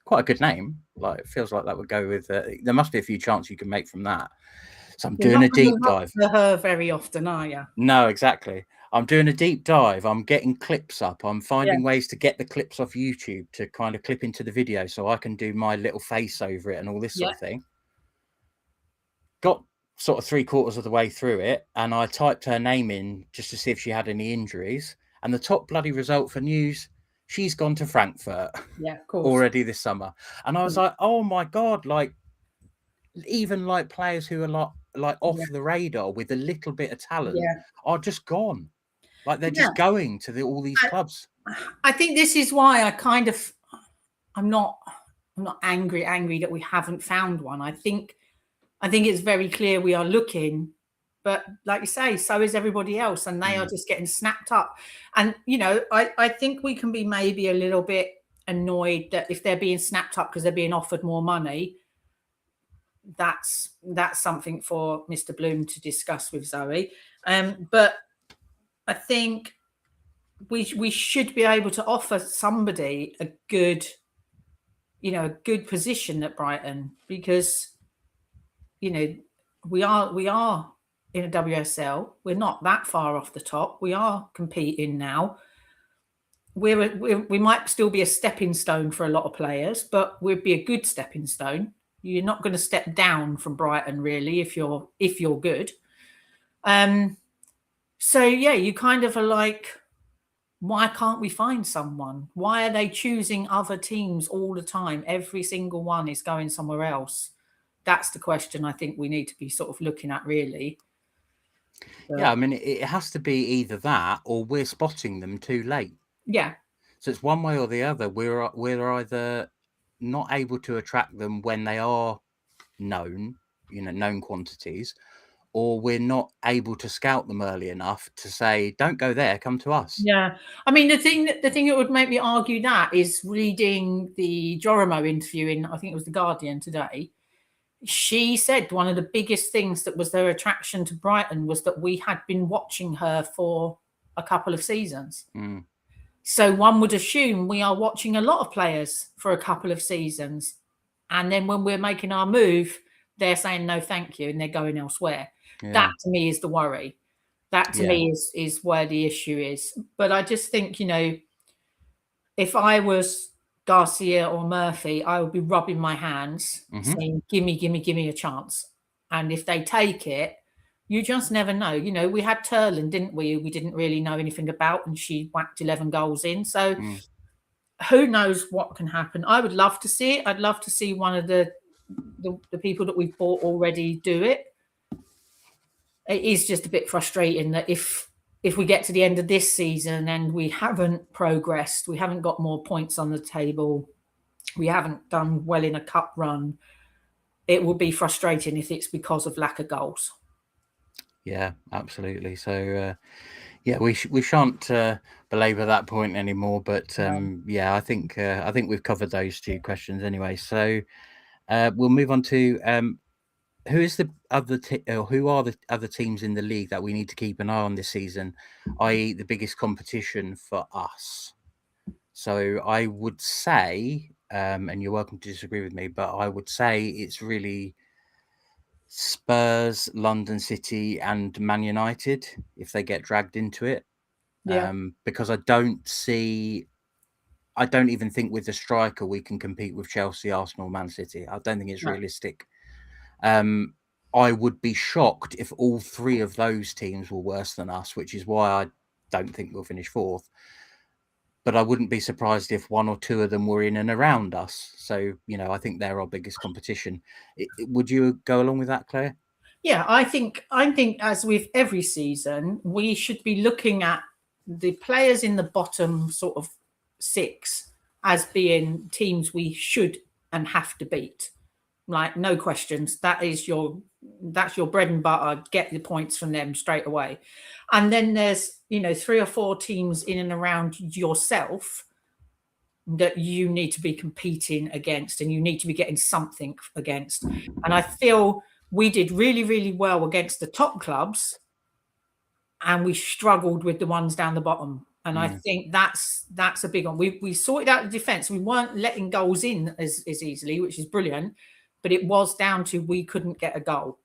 Quite a good name. Like, it feels like that would go with. There must be a few chances you can make from that. So I'm doing a deep dive. For her very often, are you? No, exactly. I'm doing a deep dive. I'm getting clips up. I'm finding ways to get the clips off YouTube to kind of clip into the video so I can do my little face over it and all this sort of thing. Got sort of 3/4 of the way through it, and I typed her name in just to see if she had any injuries. And the top bloody result for news, she's gone to Frankfurt. Yeah, of course. Already this summer. And I was like, oh my God, like, even like players who are like off the radar with a little bit of talent are just gone. Like, they're just going to all these clubs. I think this is why I'm not angry that we haven't found one. I think it's very clear we are looking, but like you say, so is everybody else, and they are just getting snapped up. And I think we can be maybe a little bit annoyed that if they're being snapped up because they're being offered more money, that's something for Mr. Bloom to discuss with Zoe. But I think we should be able to offer somebody a good position at Brighton, because we are in a WSL. We're not that far off the top. We are competing now. We might still be a stepping stone for a lot of players, but we'd be a good stepping stone. You're not going to step down from Brighton, really, if you're good. So yeah, you kind of are like, why can't we find someone? Why are they choosing other teams all the time? Every single one is going somewhere else. That's the question I think we need to be sort of looking at, really. Yeah, I mean, it has to be either that or we're spotting them too late. Yeah. So it's one way or the other. We're either not able to attract them when they are known quantities, or we're not able to scout them early enough to say, don't go there, come to us. Yeah. I mean, the thing that would make me argue that is reading the Jorimo interview in, I think it was The Guardian today. She said one of the biggest things that was their attraction to Brighton was that we had been watching her for a couple of seasons. So one would assume we are watching a lot of players for a couple of seasons. And then when we're making our move, they're saying, no, thank you, and they're going elsewhere. Yeah. That to me is the worry. That to me is where the issue is. But I just think, if I was Garcia or Murphy, I would be rubbing my hands saying, give me a chance. And if they take it, you just never know. We had Turlin, didn't we? We didn't really know anything about, and she whacked 11 goals in. So who knows what can happen? I would love to see it. I'd love to see one of the people that we've bought already do it. It is just a bit frustrating that if we get to the end of this season and we haven't progressed, we haven't got more points on the table, we haven't done well in a cup run, it will be frustrating if it's because of lack of goals. Yeah, absolutely. So yeah, we shan't belabor that point anymore. But yeah, I think we've covered those two questions anyway. So we'll move on to who is the other who are the other teams in the league that we need to keep an eye on this season, i.e., the biggest competition for us. So I would say, and you're welcome to disagree with me, but I would say it's really Spurs, London City, and Man United if they get dragged into it. Yeah. Because I don't even think with the striker we can compete with Chelsea, Arsenal, Man City. I don't think it's realistic. I would be shocked if all three of those teams were worse than us, which is why I don't think we'll finish fourth. But I wouldn't be surprised if one or two of them were in and around us. So, I think they're our biggest competition. Would you go along with that, Claire? Yeah, I think as with every season, we should be looking at the players in the bottom sort of six as being teams we should and have to beat. Like, no questions. That's your bread and butter. Get the points from them straight away. And then there's, 3 or 4 teams in and around yourself that you need to be competing against and you need to be getting something against. And I feel we did really, really well against the top clubs and we struggled with the ones down the bottom. And I think that's a big one. We sorted out the defence. We weren't letting goals in as easily, which is brilliant, but it was down to we couldn't get a goal.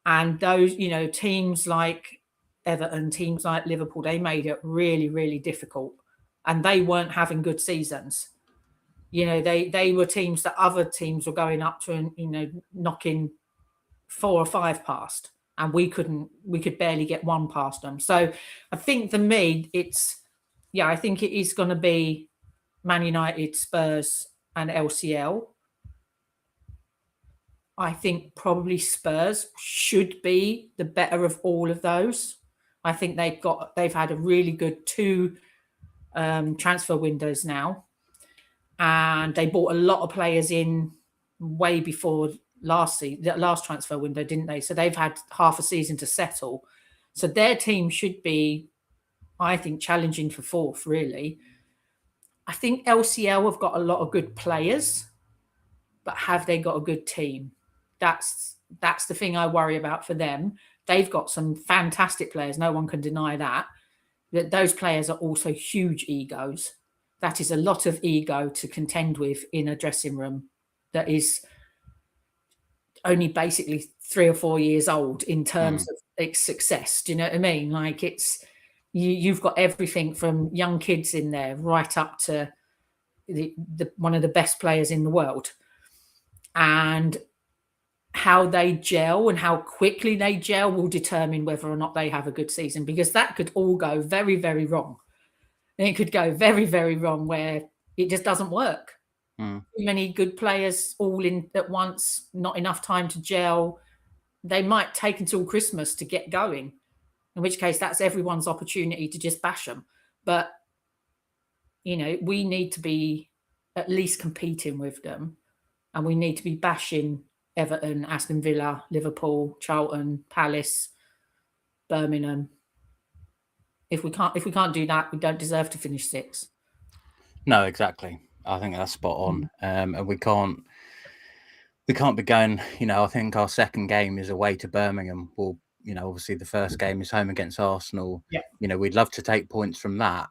And those, teams like Everton, teams like Liverpool, they made it really, really difficult. And they weren't having good seasons. They were teams that other teams were going up to and, knocking 4 or 5 past. And we could barely get one past them. So I think for me, I think it is going to be Man United, Spurs, and LCL. I think probably Spurs should be the better of all of those. I think they've had a really good 2 transfer windows now, and they bought a lot of players in way before the last transfer window, didn't they? So they've had half a season to settle. So their team should be, I think, challenging for fourth, really. I think LCL have got a lot of good players, but have they got a good team? That's the thing I worry about for them. They've got some fantastic players. No one can deny that. That those players are also huge egos. That is a lot of ego to contend with in a dressing room that is only basically 3 or 4 years old in terms of its success. Do you know what I mean? Like, it's you've got everything from young kids in there right up to the one of the best players in the world. And how they gel and how quickly they gel will determine whether or not they have a good season, because that could all go very, very wrong. And it could go very, very wrong where it just doesn't work. Too many good players all in at once, not enough time to gel. They might take until Christmas to get going, in which case that's everyone's opportunity to just bash them. But, we need to be at least competing with them, and we need to be bashing Everton, Aston Villa, Liverpool, Charlton, Palace, Birmingham. If we can't do that, we don't deserve to finish 6th. No, exactly. I think that's spot on. And we can't be going, I think our second game is away to Birmingham. Well, obviously the first game is home against Arsenal. Yeah. We'd love to take points from that,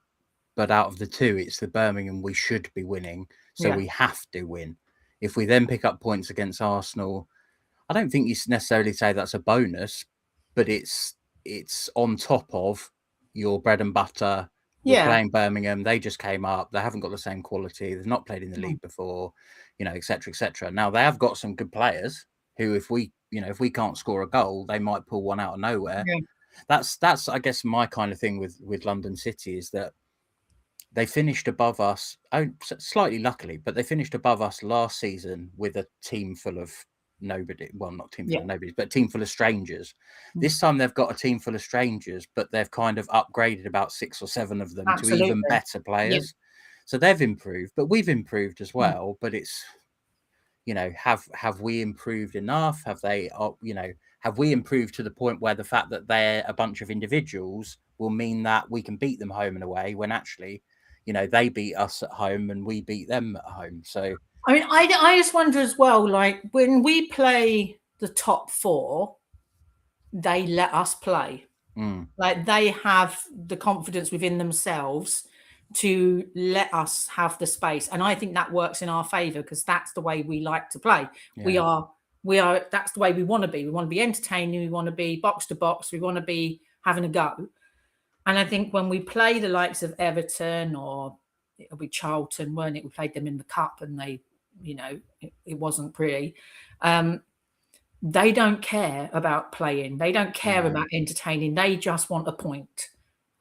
but out of the two, it's the Birmingham we should be winning. So we have to win. If we then pick up points against Arsenal, I don't think you necessarily say that's a bonus, but it's on top of your bread and butter. We're playing Birmingham. They just came up. They haven't got the same quality. They've not played in the league before, et cetera, et cetera. Now they have got some good players who, if we can't score a goal, they might pull one out of nowhere. Yeah. That's I guess my kind of thing with London City is that they finished above us, slightly luckily, but they finished above us last season with a team full of nobody. Well, not team full of nobody, but a team full of strangers. This time they've got a team full of strangers, but they've kind of upgraded about 6 or 7 of them to even better players. So they've improved, but we've improved as Mm. well. But it's, have we improved enough? Have they, have we improved to the point where the fact that they're a bunch of individuals will mean that we can beat them home and away, when actually, they beat us at home and we beat them at home. So I mean, I just wonder as well, like when we play the top 4, they let us play. Like they have the confidence within themselves to let us have the space, and I think that works in our favor, because that's the way we like to play. yeah. We are that's the way we want to be. We want to be entertaining, we want to be box to box, we want to be having a go. And I think when we play the likes of Everton, or it'll be Charlton, weren't it? We played them in the cup and they, it wasn't pretty. They don't care about playing. They don't care about entertaining. They just want a point.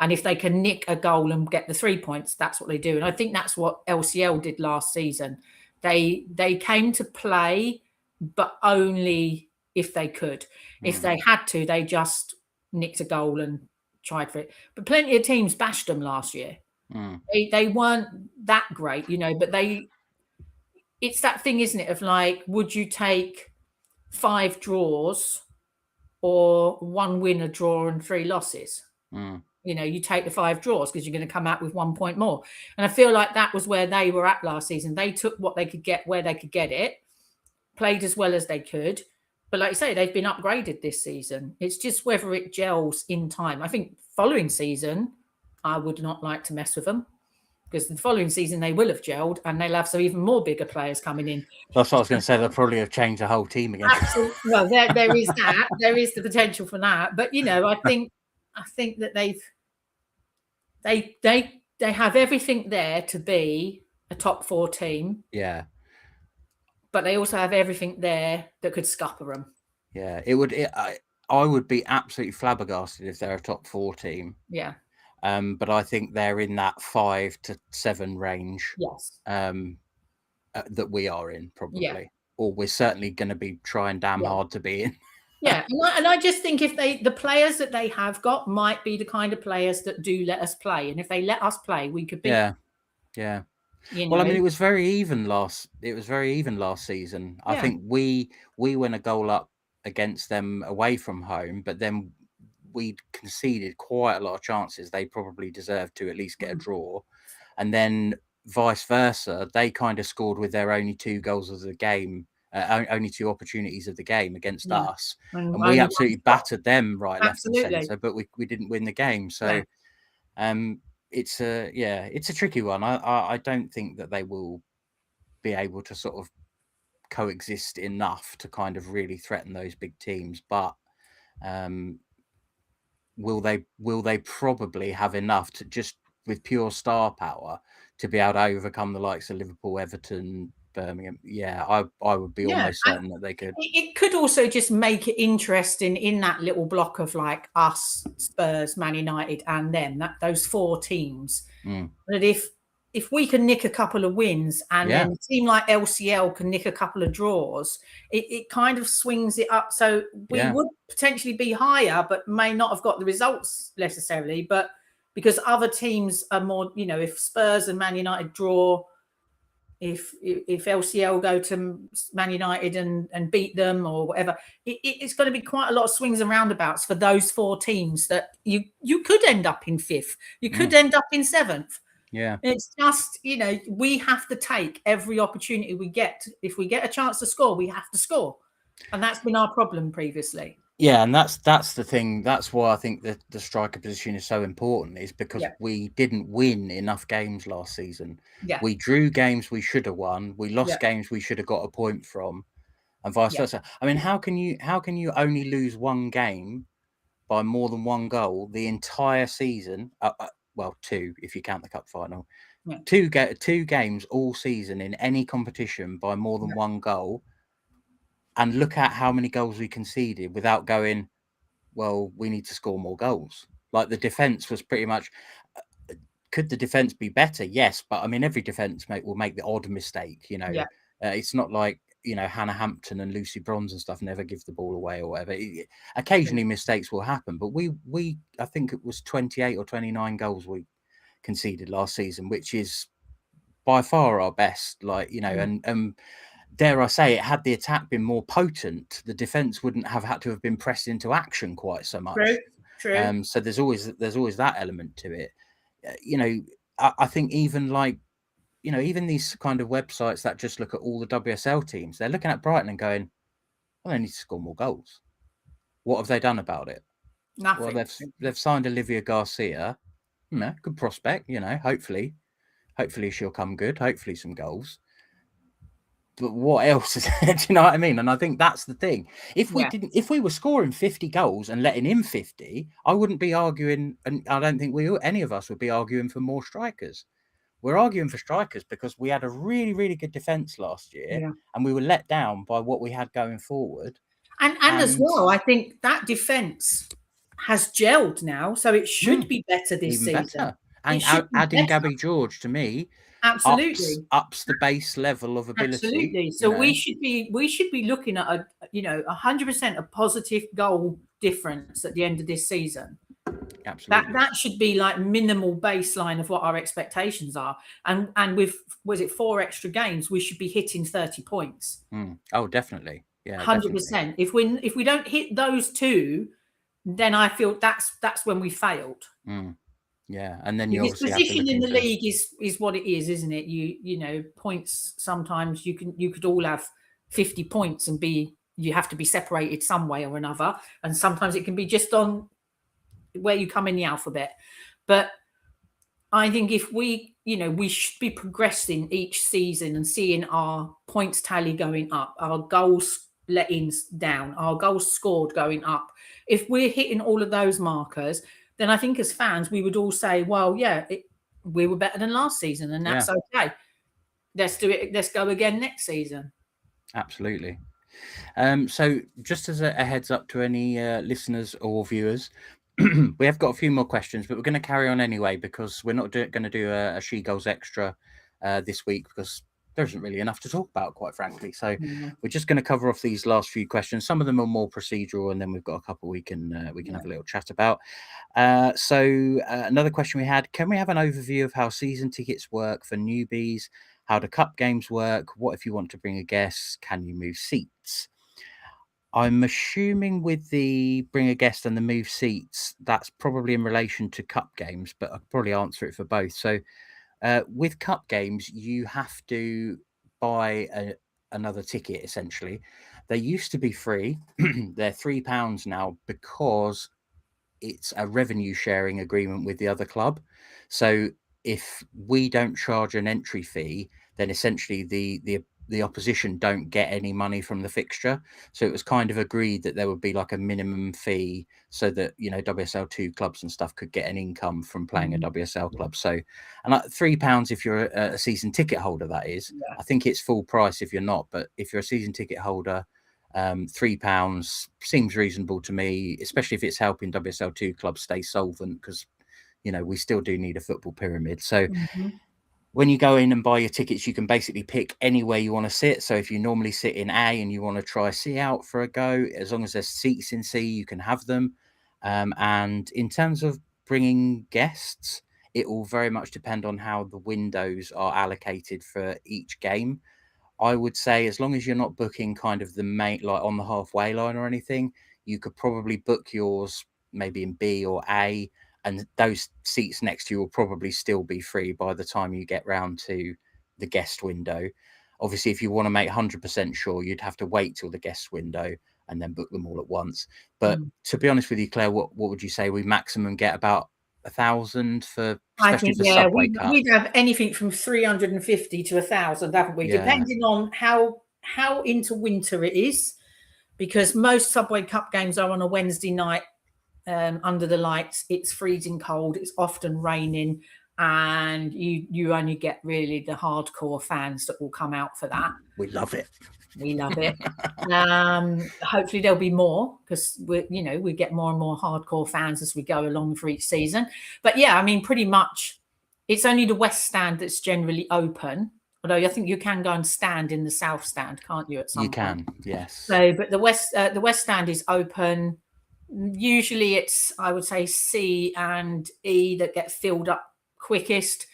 And if they can nick a goal and get the 3 points, that's what they do. And I think that's what LCL did last season. They came to play, but only if they could. If they had to, they just nicked a goal and tried for it. But plenty of teams bashed them last year. They weren't that great, but it's that thing, isn't it, of like, would you take 5 draws or 1 win, a draw, and 3 losses? You take the 5 draws because you're going to come out with 1 point more. And I feel like that was where they were at last season. They took what they could get where they could get it, played as well as they could. But like you say, they've been upgraded this season. It's just whether it gels in time. I think following season, I would not like to mess with them, because the following season they will have gelled and they'll have some even more bigger players coming in. That's what I was going to say. They'll probably have changed the whole team again. Absolutely. Well, there is that. There is the potential for that. But I think that they have everything there to be a top 4 team. Yeah. But they also have everything there that could scupper them. Yeah, I would be absolutely flabbergasted if they're a top 4 team. Yeah. But I think they're in that 5 to 7 range. Yes. That we are in, probably. Yeah. Or we're certainly going to be trying damn hard to be in. Yeah, and I just think if the players that they have got might be the kind of players that do let us play, and if they let us play, we could beat them. Yeah. Well, I mean, it was very even last season. I think we went a goal up against them away from home, but then we conceded quite a lot of chances. They probably deserved to at least get a draw, and then vice versa, they kind of scored with their only 2 goals of the game, only 2 opportunities of the game against us, and we absolutely battered them right, left, and centre. But we didn't win the game, so. It's a tricky one. I don't think that they will be able to sort of coexist enough to kind of really threaten those big teams. But will they probably have enough to, just with pure star power, to be able to overcome the likes of Liverpool, Everton, Birmingham? Yeah, I would be almost certain that they could. It could also just make it interesting in that little block of like us, Spurs, Man United, and them, those 4 teams. That if we can nick a couple of wins, and then a team like LCL can nick a couple of draws, it kind of swings it up. So we would potentially be higher, but may not have got the results necessarily. But because other teams are more, if Spurs and Man United draw, if LCL go to Man United and beat them or whatever, it's going to be quite a lot of swings and roundabouts for those 4 teams that you could end up in 5th, you could end up in 7th. Yeah, it's just we have to take every opportunity we get. If we get a chance to score, we have to score, and that's been our problem previously. Yeah, and that's the thing. That's why I think that the striker position is so important, is because we didn't win enough games last season. Yeah. We drew games we should have won. We lost games we should have got a point from, and vice versa. I mean, how can you only lose 1 game by more than 1 goal the entire season? Well, 2 if you count the cup final. Yeah. 2 games all season in any competition by more than 1 goal. And look at how many goals we conceded without going, well, we need to score more goals. Like, the defence was pretty much, could the defence be better? Yes. But I mean, every defence will make the odd mistake, it's not like, Hannah Hampton and Lucy Bronze and stuff never give the ball away or whatever. Occasionally mistakes will happen, but we I think it was 28 or 29 goals we conceded last season, which is by far our best. Like, you know, and dare I say it, had the attack been more potent, the defense wouldn't have had to have been pressed into action quite so much. True. So there's always that element to it. You know, I think even like, you know, even these kind of websites that just look at all the WSL teams, they're looking at Brighton and going, well, they need to score more goals. What have they done about it? Nothing. Well, they've signed Olivia Garcia, you know, good prospect, you know, hopefully she'll come good, hopefully some goals. But what else is there? Do you know what I mean? And I think that's the thing. If we were scoring 50 goals and letting in 50, I wouldn't be arguing, and I don't think any of us would be arguing for more strikers. We're arguing for strikers because we had a really, really good defence last year, and we were let down by what we had going forward. And as well, I think that defence has gelled now, so it should be better this even season. Better. And adding Gabby George, to me, absolutely ups the base level of ability. Absolutely. So we should be looking at 100% a positive goal difference at the end of this season. Absolutely. That should be like minimal baseline of what our expectations are. And with, was it 4 extra games, we should be hitting 30 points. Oh, definitely. Yeah, 100%. Definitely. If we don't hit those two, then I feel that's when we failed. Yeah, and then you because obviously position in the league is what it is, isn't it? You know, points, sometimes you could all have 50 points and you have to be separated some way or another, and sometimes it can be just on where you come in the alphabet. But I think if we should be progressing each season and seeing our points tally going up, our goals let-ins down, our goals scored going up. If we're hitting all of those markers, then I think as fans, we would all say, well, yeah, we were better than last season, and that's okay. Let's do it. Let's go again next season. Absolutely. So just as a heads up to any listeners or viewers, we have got a few more questions, but we're going to carry on anyway, because we're not going to do a SheGulls extra this week, because there isn't really enough to talk about, quite frankly. So we're just going to cover off these last few questions. Some of them are more procedural, and then we've got a couple we can have a little chat about. So another question we had: can we have an overview of how season tickets work for newbies? How do cup games work? What if you want to bring a guest? Can you move seats? I'm assuming with the bring a guest and the move seats, that's probably in relation to cup games, but I'll probably answer it for both. So with cup games, you have to buy another ticket, essentially. They used to be free. They're £3 now, because it's a revenue sharing agreement with the other club. So if we don't charge an entry fee, then essentially the opposition don't get any money from the fixture. So it was kind of agreed that there would be like a minimum fee, so that, you know, WSL2 clubs and stuff could get an income from playing a WSL club. So, and like £3 if you're a season ticket holder, that is. I think it's full price if you're not, but if you're a season ticket holder, £3 seems reasonable to me, especially if it's helping WSL2 clubs stay solvent, because, you know, we still do need a football pyramid. So when you go in and buy your tickets, you can basically pick anywhere you want to sit. So if you normally sit in A and you want to try C out for a go, as long as there's seats in C, you can have them. And in terms of bringing guests, it will very much depend on how the windows are allocated for each game. I would say, as long as you're not booking kind of the main, like on the halfway line or anything, you could probably book yours maybe in B or A, and those seats next to you will probably still be free by the time you get round to the guest window. Obviously, if you want to make 100% sure, you'd have to wait till the guest window and then book them all at once. But to be honest with you, Claire, what would you say we maximum get about 1,000 for, especially for Subway Cup? We'd have anything from 350 to 1,000, haven't we? Depending on how into winter it is, because most Subway Cup games are on a Wednesday night under the lights. It's freezing cold. It's often raining, and you only get really the hardcore fans that will come out for that. We love it. We love it. Hopefully there'll be more, because we get more and more hardcore fans as we go along for each season. But yeah, I mean, pretty much it's only the West Stand that's generally open. Although I think you can go and stand in the South Stand, can't you? At some point. You can, yes. So, but the West Stand is open. Usually it's, I would say, C and E that get filled up quickest.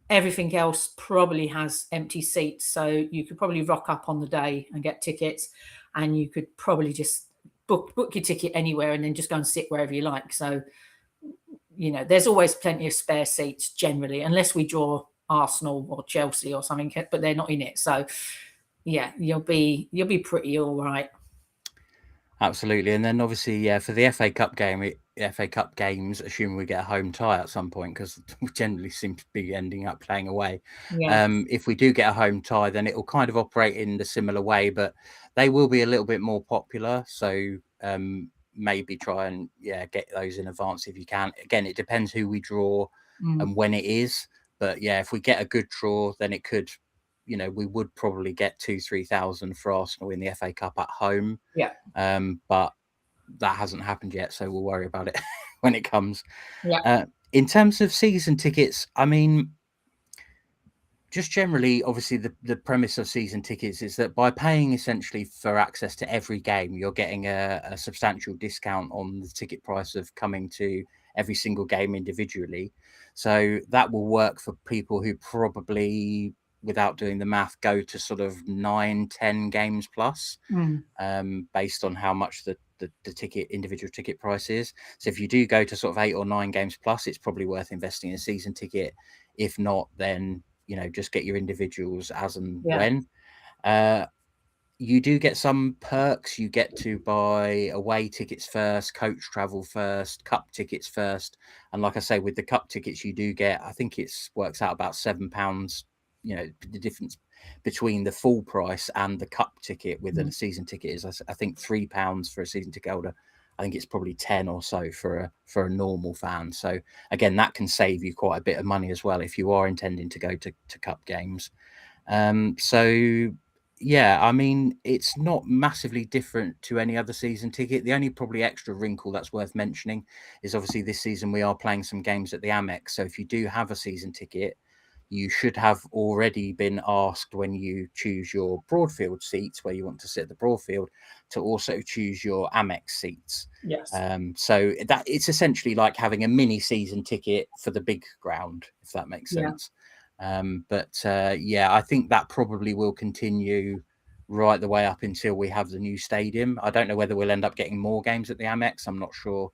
Everything else probably has empty seats, so you could probably rock up on the day and get tickets, and you could probably just book your ticket anywhere and then just go and sit wherever you like. So, you know, there's always plenty of spare seats generally, unless we draw Arsenal or Chelsea or something, but they're not in it. So yeah, you'll be pretty all right. Absolutely. And then obviously, yeah, for the FA Cup game, FA Cup games, assuming we get a home tie at some point, because we generally seem to be ending up playing away. Yeah. If we do get a home tie, then it will kind of operate in the similar way, but they will be a little bit more popular. So maybe try and get those in advance if you can. Again, it depends who we draw and when it is. But yeah, if we get a good draw, then it could, you know, we would probably get 2,000-3,000 for Arsenal in the FA Cup at home. Yeah. But that hasn't happened yet, so we'll worry about it when it comes. Yeah. In terms of season tickets, I mean, just generally, obviously, the premise of season tickets is that by paying essentially for access to every game, you're getting a substantial discount on the ticket price of coming to every single game individually. So that will work for people who probably, without doing the math, go to sort of 9-10 games plus, based on how much the individual ticket price is. So if you do go to sort of 8 or 9 games plus, it's probably worth investing in a season ticket. If not, then, you know, just get your individuals as and when. You do get some perks. You get to buy away tickets first, coach travel first, cup tickets first. And like I say, with the cup tickets, you do get, I think works out about £7, you know, the difference between the full price and the cup ticket with a season ticket is, I think, £3 for a season ticket holder. I think it's probably 10 or so for a normal fan. So again, that can save you quite a bit of money as well if you are intending to go to cup games. So yeah, I mean, it's not massively different to any other season ticket. The only probably extra wrinkle that's worth mentioning is obviously this season we are playing some games at the Amex. So if you do have a season ticket, you should have already been asked when you choose your Broadfield seats, where you want to sit at the Broadfield, to also choose your Amex seats. Yes. So that it's essentially like having a mini season ticket for the big ground, if that makes sense. I think that probably will continue right the way up until we have the new stadium. I don't know whether we'll end up getting more games at the Amex. I'm not sure.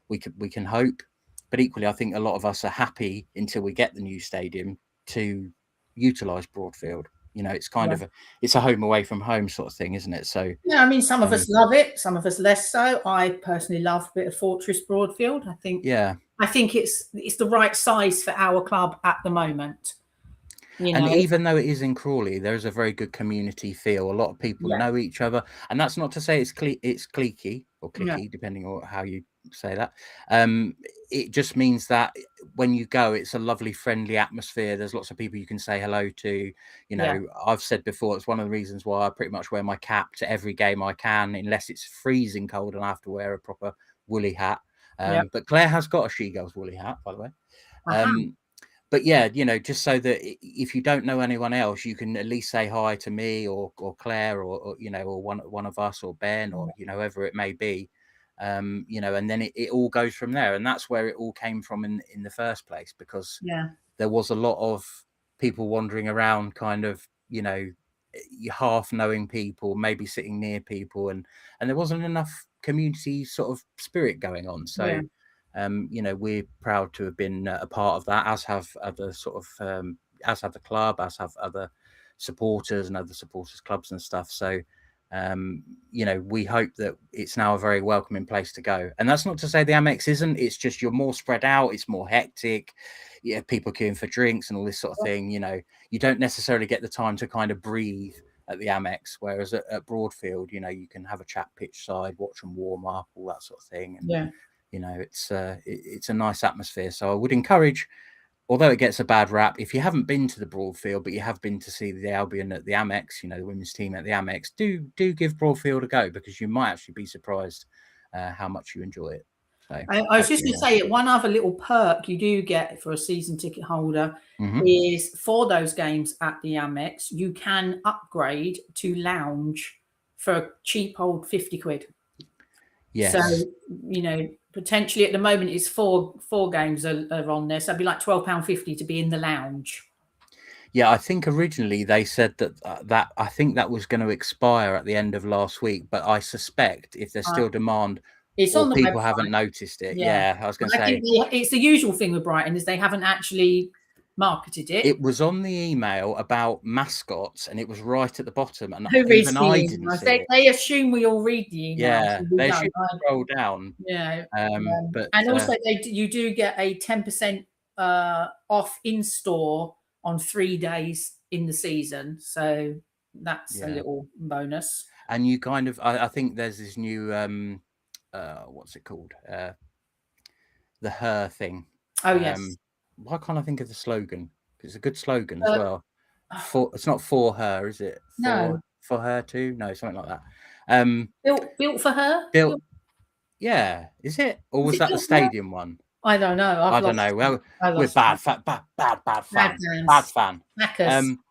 We can hope, but equally, I think a lot of us are happy until we get the new stadium to utilize Broadfield. You know, it's kind of it's a home away from home sort of thing, isn't it? So yeah, I mean, some of us love it, some of us less so. I personally love a bit of Fortress Broadfield. I think it's the right size for our club at the moment. You know? And even though it is in Crawley, there is a very good community feel. A lot of people know each other, and that's not to say it's cliquey or clicky, depending on how you say that. It just means that when you go, it's a lovely, friendly atmosphere. There's lots of people you can say hello to. You know, I've said before, it's one of the reasons why I pretty much wear my cap to every game I can, unless it's freezing cold and I have to wear a proper woolly hat. But Claire has got a SheGulls woolly hat, by the way. But yeah, you know, just so that if you don't know anyone else, you can at least say hi to me or Claire or you know, or one of us or Ben or, you know, whoever it may be. You know, and then it all goes from there. And that's where it all came from in the first place, because there was a lot of people wandering around, kind of, you know, half knowing people, maybe sitting near people, and there wasn't enough community sort of spirit going on. So you know, we're proud to have been a part of that, as have other sort of as have the club, as have other supporters and other supporters clubs and stuff. So you know, we hope that it's now a very welcoming place to go. And that's not to say the Amex isn't. It's just you're more spread out, it's more hectic. Yeah, people queuing for drinks and all this sort of thing. You know, you don't necessarily get the time to kind of breathe at the Amex, whereas at Broadfield, you know, you can have a chat pitch side, watch them warm up, all that sort of thing. And you know, it's a nice atmosphere. So I would encourage, although it gets a bad rap, if you haven't been to the Broadfield, but you have been to see the Albion at the Amex, you know, the women's team at the Amex, do give Broadfield a go, because you might actually be surprised how much you enjoy it. So, I was just going to say, one other little perk you do get for a season ticket holder is for those games at the Amex, you can upgrade to lounge for a cheap old 50 quid. Yes. So, you know, potentially at the moment it's four games are on there. So it'd be like £12.50 to be in the lounge. Yeah, I think originally they said that I think that was going to expire at the end of last week, but I suspect if there's still demand It's or on the people website. haven't noticed it. Yeah. Yeah, I was going to I think say it's the usual thing with Brighton is they haven't actually marketed it. it was on the email about mascots, and it was right at the bottom, and Who reads even the I didn't emails? see it. They assume we all read the emails, Yeah, and we they don't. should scroll down. Yeah. But And also you do get a 10% off in store on 3 days in the season. So that's a little bonus. And you kind of, I think there's this new, what's it called? The her thing. Oh, yes. Why can't I think of the slogan? It's a good slogan as well. It's not for her, is it? No. For her too? No, something like that. Built for her? Yeah, is it? Or was that the stadium one? I don't know. I don't know. Well, we're bad fan.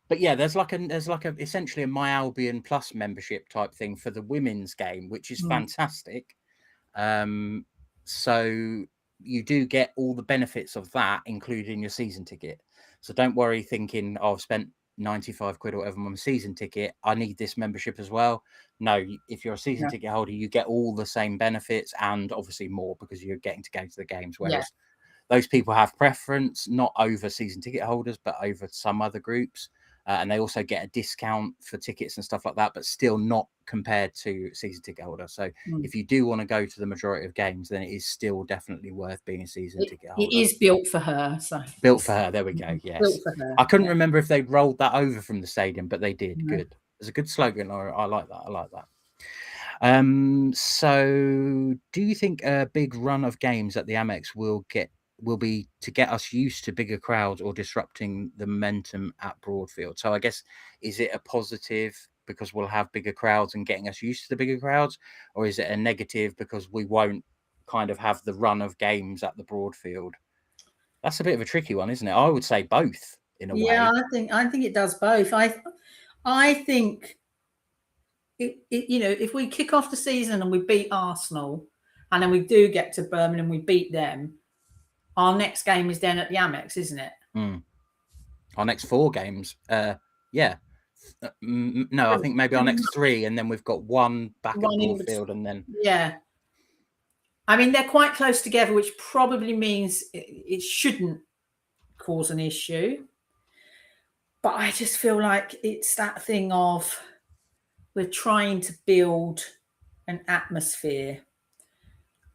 But yeah, there's like a essentially a My Albion Plus membership type thing for the women's game, which is fantastic. So you do get all the benefits of that, including your season ticket. So don't worry thinking, oh, I've spent 95 quid or whatever on my season ticket, I need this membership as well. No, if you're a season ticket holder, you get all the same benefits and obviously more because you're getting to go to the games. Whereas those people have preference, not over season ticket holders, but over some other groups. And they also get a discount for tickets and stuff like that, but still not compared to season ticket holder. So if you do want to go to the majority of games, then it is still definitely worth being a season ticket holder. It is built for her. So built for her. There we go. Yes. Built for her. I couldn't remember if they rolled that over from the stadium, but they did. Good. It's a good slogan. I like that. I like that. So do you think a big run of games at the Amex will be to get us used to bigger crowds or disrupting the momentum at Broadfield? So I guess, is it a positive because we'll have bigger crowds and getting us used to the bigger crowds, or is it a negative because we won't kind of have the run of games at the Broadfield? That's a bit of a tricky one, isn't it? I would say both in a way. Yeah, I think it does both. I think if we kick off the season and we beat Arsenal, and then we do get to Birmingham, we beat them, our next game is then at the Amex, isn't it? Our next 4 games, yeah. No, I think maybe our next 3, and then we've got one back at Broadfield, and then I mean, they're quite close together, which probably means it shouldn't cause an issue. But I just feel like it's that thing of we're trying to build an atmosphere,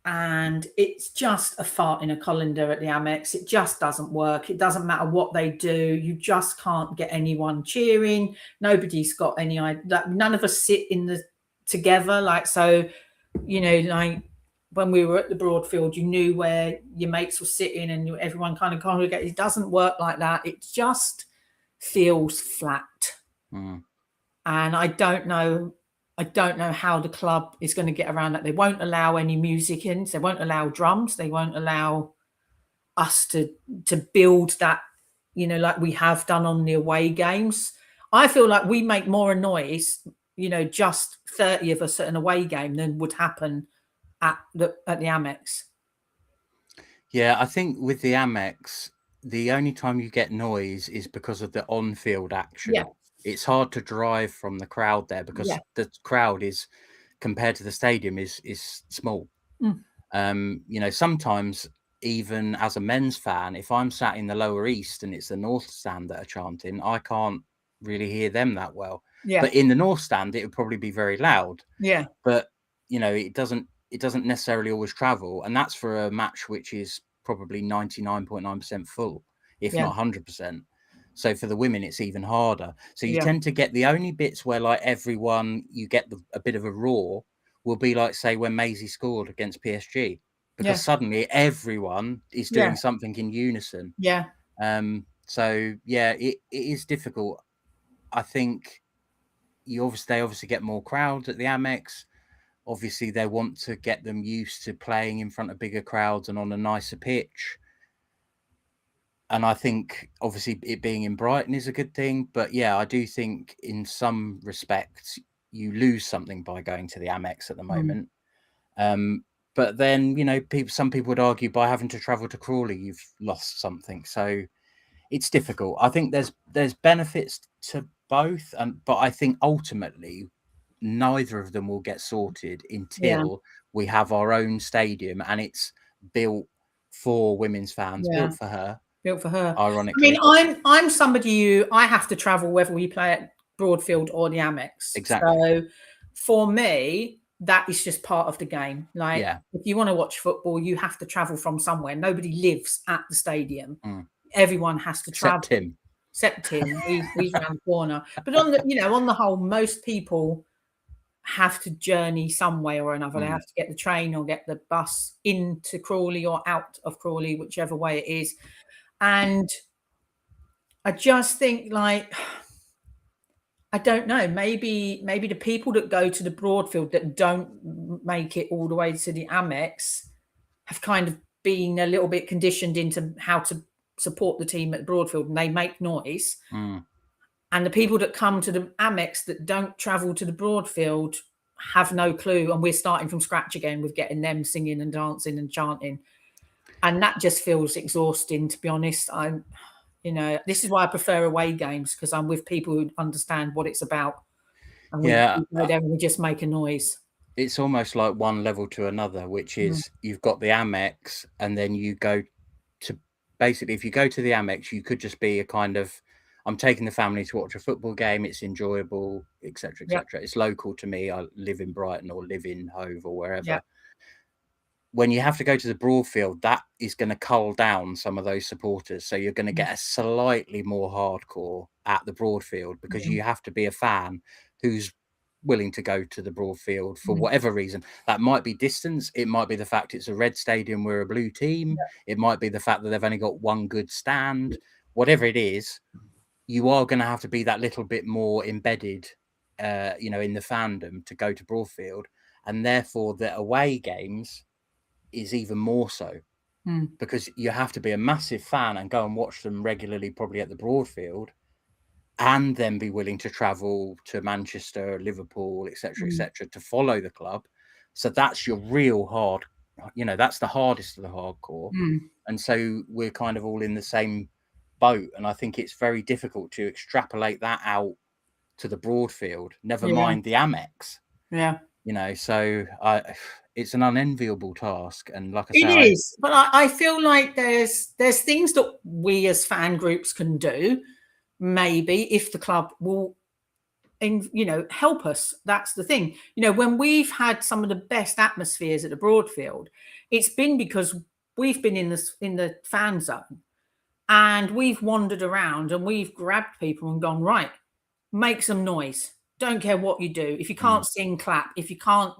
and it's just a fart in a colander at the Amex. It just doesn't work. It doesn't matter what they do. You just can't get anyone cheering. Nobody's got any idea. None of us sit together. Like, so, like when we were at the Broadfield, you knew where your mates were sitting and everyone kind of congregated. It doesn't work like that. It just feels flat. And I don't know how the club is going to get around that. They won't allow any music in. They won't allow drums. They won't allow us to build that, like we have done on the away games. I feel like we make more noise, just 30 of us at an away game than would happen at the Amex. Yeah, I think with the Amex, the only time you get noise is because of the on-field action. Yeah. It's hard to drive from the crowd there because the crowd is, compared to the stadium, is small. Sometimes even as a men's fan, if I'm sat in the lower east and it's the north stand that are chanting, I can't really hear them that well. Yeah. But in the north stand, it would probably be very loud. Yeah. But it doesn't necessarily always travel, and that's for a match which is probably 99.9% full, if not 100%. So for the women, it's even harder. So you tend to get the only bits where, like, you get a bit of a roar will be like, say, when Maisie scored against PSG, because suddenly everyone is doing something in unison. Yeah. So yeah, it is difficult. I think they obviously get more crowds at the Amex. Obviously, they want to get them used to playing in front of bigger crowds and on a nicer pitch. And I think, obviously, it being in Brighton is a good thing. But yeah, I do think in some respects, you lose something by going to the Amex at the moment. But then, some people would argue by having to travel to Crawley, you've lost something. So it's difficult. I think there's benefits to both, but I think ultimately neither of them will get sorted until we have our own stadium and it's built for women's fans, built for her. Built for her. Ironically, I mean, I'm somebody who I have to travel whether we play at Broadfield or the Amex. Exactly. So for me, that is just part of the game. Like, if you want to watch football, you have to travel from somewhere. Nobody lives at the stadium. Everyone has to travel. Except him. He's around the corner. But on the whole, most people have to journey some way or another. They have to get the train or get the bus into Crawley or out of Crawley, whichever way it is. And I just think, like, I don't know, maybe the people that go to the Broadfield that don't make it all the way to the Amex have kind of been a little bit conditioned into how to support the team at Broadfield, and they make noise. And the people that come to the Amex that don't travel to the Broadfield have no clue, and we're starting from scratch again with getting them singing and dancing and chanting. And that just feels exhausting, to be honest. This is why I prefer away games, because I'm with people who understand what it's about. And we go there and we just make a noise. It's almost like one level to another, which is you've got the Amex, and then you go to, basically, if you go to the Amex, you could just be a kind of, I'm taking the family to watch a football game. It's enjoyable, etc., etc. It's local to me. I live in Brighton or live in Hove or wherever. When you have to go to the Broadfield, that is going to cull down some of those supporters. So you're going to get a slightly more hardcore at the Broadfield, because you have to be a fan who's willing to go to the Broadfield for whatever reason. That might be distance. It might be the fact it's a red stadium, we're a blue team. It might be the fact that they've only got one good stand. Whatever it is, you are going to have to be that little bit more embedded, in the fandom to go to Broadfield. And therefore the away games is even more so, because you have to be a massive fan and go and watch them regularly, probably at the Broadfield, and then be willing to travel to Manchester, Liverpool, etc., etc., to follow the club. So that's your real hard, that's the hardest of the hardcore. And so we're kind of all in the same boat. And I think it's very difficult to extrapolate that out to the Broadfield, never mind the Amex. So it's an unenviable task. And like I say, it is, but I feel like there's things that we as fan groups can do, maybe, if the club will, help us. That's the thing. When we've had some of the best atmospheres at the Broadfield, it's been because we've been in the fan zone, and we've wandered around and we've grabbed people and gone, right, make some noise. Don't care what you do. If you can't sing, clap. If you can't,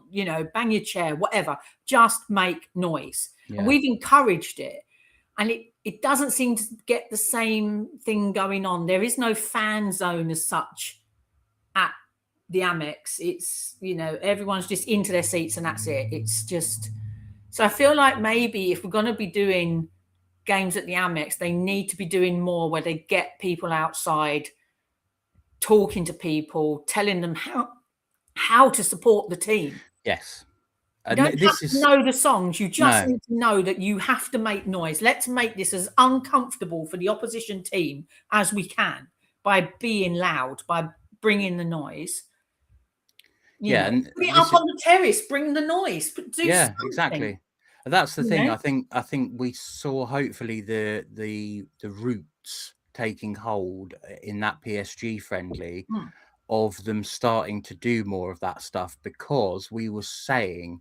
bang your chair, whatever, just make noise. And we've encouraged it. And it doesn't seem to get the same thing going on. There is no fan zone as such at the Amex. It's, everyone's just into their seats and that's it. It's just, so I feel like maybe if we're going to be doing games at the Amex, they need to be doing more where they get people outside, talking to people, telling them how to support the team. Yes. You don't have to know the songs. You just need to know that you have to make noise. Let's make this as uncomfortable for the opposition team as we can by being loud, by bringing the noise. And put it up on the terrace, bring the noise. Do something. Exactly. That's the thing. I think we saw hopefully the roots taking hold in that PSG friendly of them starting to do more of that stuff, because we were saying,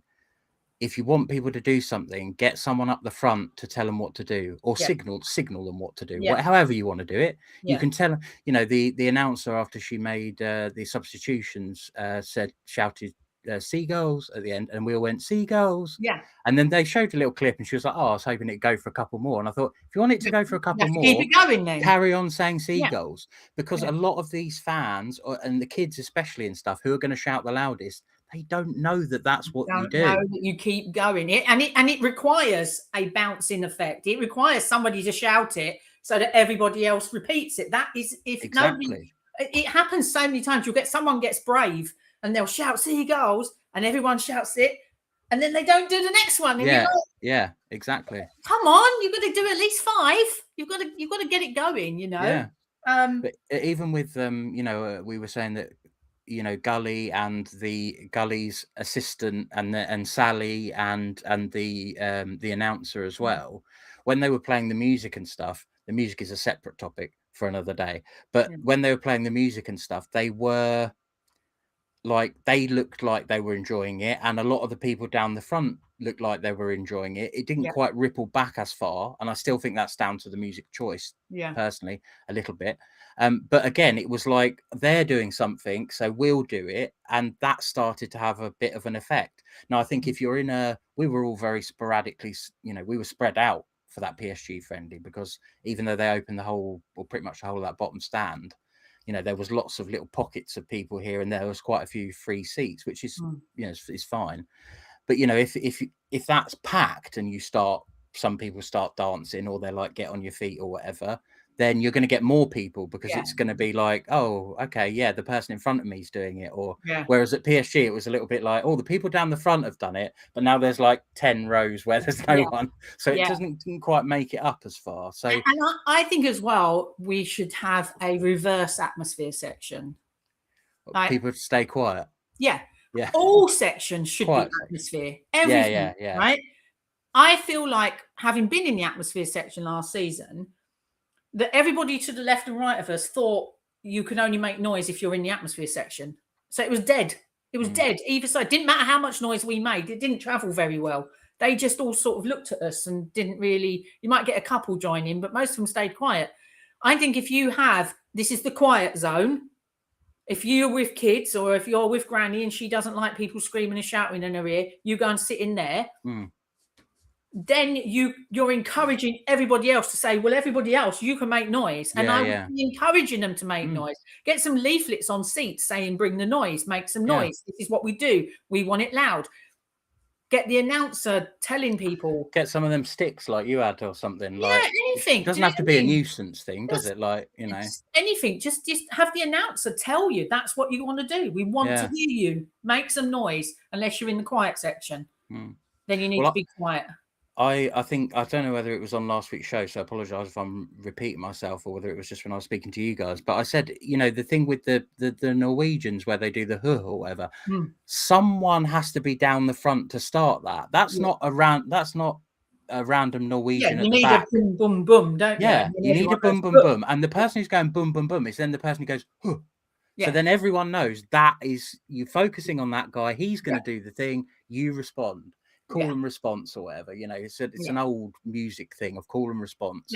if you want people to do something, get someone up the front to tell them what to do, or signal them what to do. However you want to do it, you can tell them. The announcer, after she made the substitutions, shouted SheGulls at the end, and we all went SheGulls. And then they showed a little clip, and she was like, "Oh, I was hoping it'd go for a couple more." And I thought, if you want it to go for a couple more, keep it going then. Carry on saying SheGulls, because a lot of these fans, and the kids especially and stuff, who are going to shout the loudest, they don't know that that's what you do. Know that you keep going. It requires a bouncing effect. It requires somebody to shout it so that everybody else repeats it. That is, if nobody, it happens so many times. You'll get someone gets brave and they'll shout SheGulls, and everyone shouts it, and then they don't do the next one. And you're like, yeah, exactly. come on, you've got to do at least 5. You've got to get it going, you know. Yeah. But even with we were saying that Gully and the Gully's assistant and Sally and the announcer as well, when they were playing the music and stuff, the music is a separate topic for another day, but when they were playing the music and stuff, they were like, they looked like they were enjoying it, and a lot of the people down the front looked like they were enjoying it. It didn't quite ripple back as far, and I still think that's down to the music choice, personally, a little bit. But again, it was like, they're doing something, so we'll do it, and that started to have a bit of an effect. Now, I think if you're in we were all very sporadically, we were spread out for that PSG friendly, because even though they opened the whole, or pretty much the whole of that bottom stand, there was lots of little pockets of people here, and there was quite a few free seats, which is, is fine. But if that's packed and some people start dancing, or they're like, get on your feet or whatever, then you're going to get more people, because it's going to be like, oh, okay, yeah, the person in front of me is doing it. Or whereas at PSG, it was a little bit like, oh, the people down the front have done it, but now there's like 10 rows where there's no one, so it didn't quite make it up as far. So, and I think as well, we should have a reverse atmosphere section. Like, people stay quiet. Yeah. All sections should be atmosphere. Everything, right? I feel like, having been in the atmosphere section last season, that everybody to the left and right of us thought you can only make noise if you're in the atmosphere section. So it was dead. It was dead either side. Didn't matter how much noise we made. It didn't travel very well. They just all sort of looked at us and didn't really, you might get a couple join in, but most of them stayed quiet. I think if you this is the quiet zone. If you're with kids, or if you're with Granny and she doesn't like people screaming and shouting in her ear, you go and sit in there. Then you're encouraging everybody else to say, well, everybody else, you can make noise. And I would be encouraging them to make noise. Get some leaflets on seats saying, bring the noise, make some noise. This is what we do. We want it loud. Get the announcer telling people. Get some of them sticks like you had or something. Yeah, like, anything. It doesn't have to be a nuisance thing, does it? Like, anything. Just have the announcer tell you that's what you want to do. We want to hear you. Make some noise, unless you're in the quiet section. Then you need to be quiet. I think, I don't know whether it was on last week's show, so I apologize if I'm repeating myself, or whether it was just when I was speaking to you guys, but I said, the thing with the Norwegians where they do the huh or whatever, someone has to be down the front to start that. That's not a random Norwegian at the back. You need a boom boom boom, don't you? Yeah, you need a boom boom boom, and the person who's going boom boom boom is then the person who goes huh. So then everyone knows that is you focusing on that guy. He's going to do the thing. You respond. Call and response, or whatever, it's an old music thing of call and response.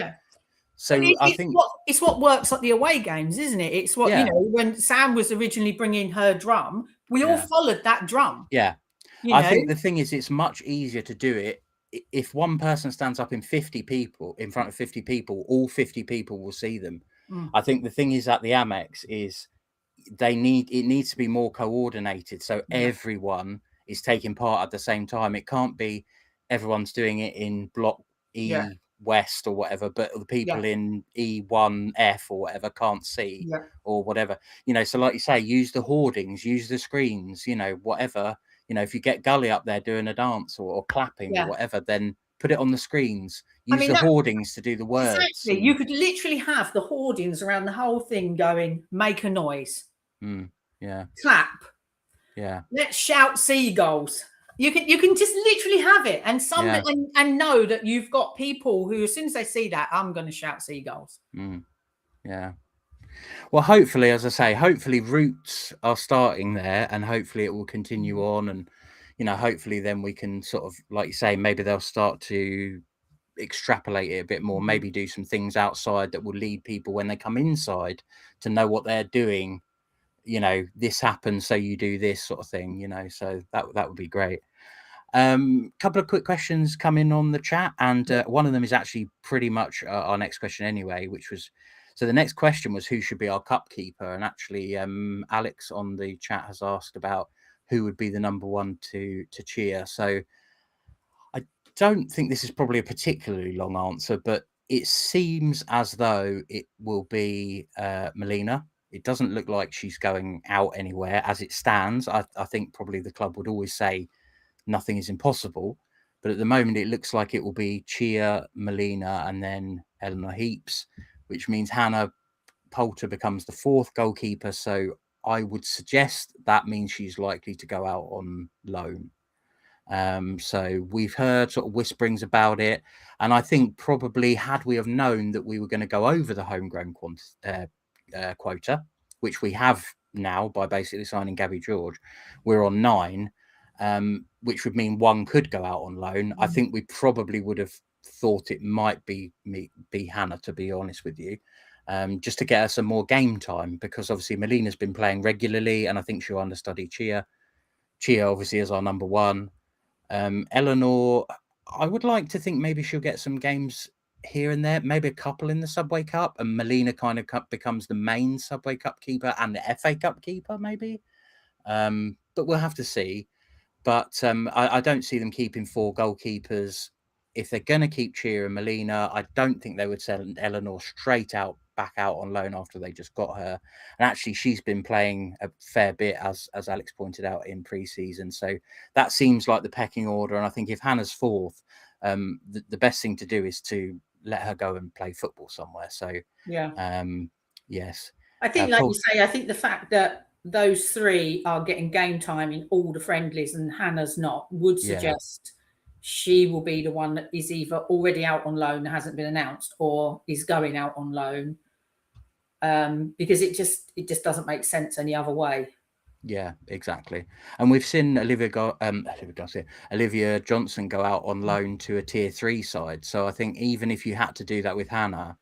So I think it's what works at the away games, isn't it? It's what when Sam was originally bringing her drum, we all followed that drum. I think the thing is, it's much easier to do it if one person stands up in 50 people in front of 50 people. All 50 people will see them. I think the thing is, at the Amex is it needs to be more coordinated, so everyone is taking part at the same time. It can't be everyone's doing it in block E West or whatever, but the people in E1F or whatever can't see or whatever, so like you say, use the hoardings, use the screens, whatever, if you get Gully up there doing a dance or clapping or whatever, then put it on the screens. Use the hoardings to do the words. Exactly. You could literally have the hoardings around the whole thing going, make a noise. Clap. Let's shout SheGulls. You can just literally have it, and and know that you've got people who, as soon as they see that, I'm going to shout SheGulls. Well, hopefully, as I say, hopefully roots are starting there, and hopefully it will continue on, and hopefully then we can sort of, like you say, maybe they'll start to extrapolate it a bit more, maybe do some things outside that will lead people when they come inside to know what they're doing. This happens, so you do this sort of thing, so that would be great. Couple of quick questions come in on the chat, and one of them is actually pretty much our next question anyway, which was, so the next question was, who should be our cup keeper? And actually Alex on the chat has asked about who would be the number one to cheer. So I don't think this is probably a particularly long answer, but it seems as though it will be Melina. It doesn't look like she's going out anywhere as it stands. I think probably the club would always say nothing is impossible. But at the moment, it looks like it will be Chia, Melina, and then Eleanor Heaps, which means Hannah Poulter becomes the fourth goalkeeper. So I would suggest that means she's likely to go out on loan. So we've heard sort of whisperings about it, and I think probably had we have known that we were going to go over the homegrown quota, which we have now by basically signing Gabby George, we're on 9, which would mean one could go out on loan. I think we probably would have thought it might be Hannah, to be honest with you, just to get her some more game time, because obviously Melina's been playing regularly, and I think she'll understudy Chia. Chia obviously is our number 1. Eleanor, I would like to think maybe she'll get some games here and there, maybe a couple in the Subway Cup, and Melina kind of becomes the main Subway Cup keeper and the FA Cup keeper, maybe. But we'll have to see. But I don't see them keeping 4 goalkeepers. If they're going to keep Chia and Melina, I don't think they would send Eleanor back out on loan after they just got her. And actually, she's been playing a fair bit, as Alex pointed out, in pre-season. So that seems like the pecking order. And I think if Hannah's 4th, the best thing to do is to let her go and play football somewhere. So yeah, yes, I think, like you say, I think the fact that those 3 are getting game time in all the friendlies and Hannah's not would suggest she will be the one that is either already out on loan, hasn't been announced, or is going out on loan, because it just doesn't make sense any other way. Yeah, exactly. And we've seen Olivia Johnson go out on loan to a tier 3 side. So I think even if you had to do that with Hannah,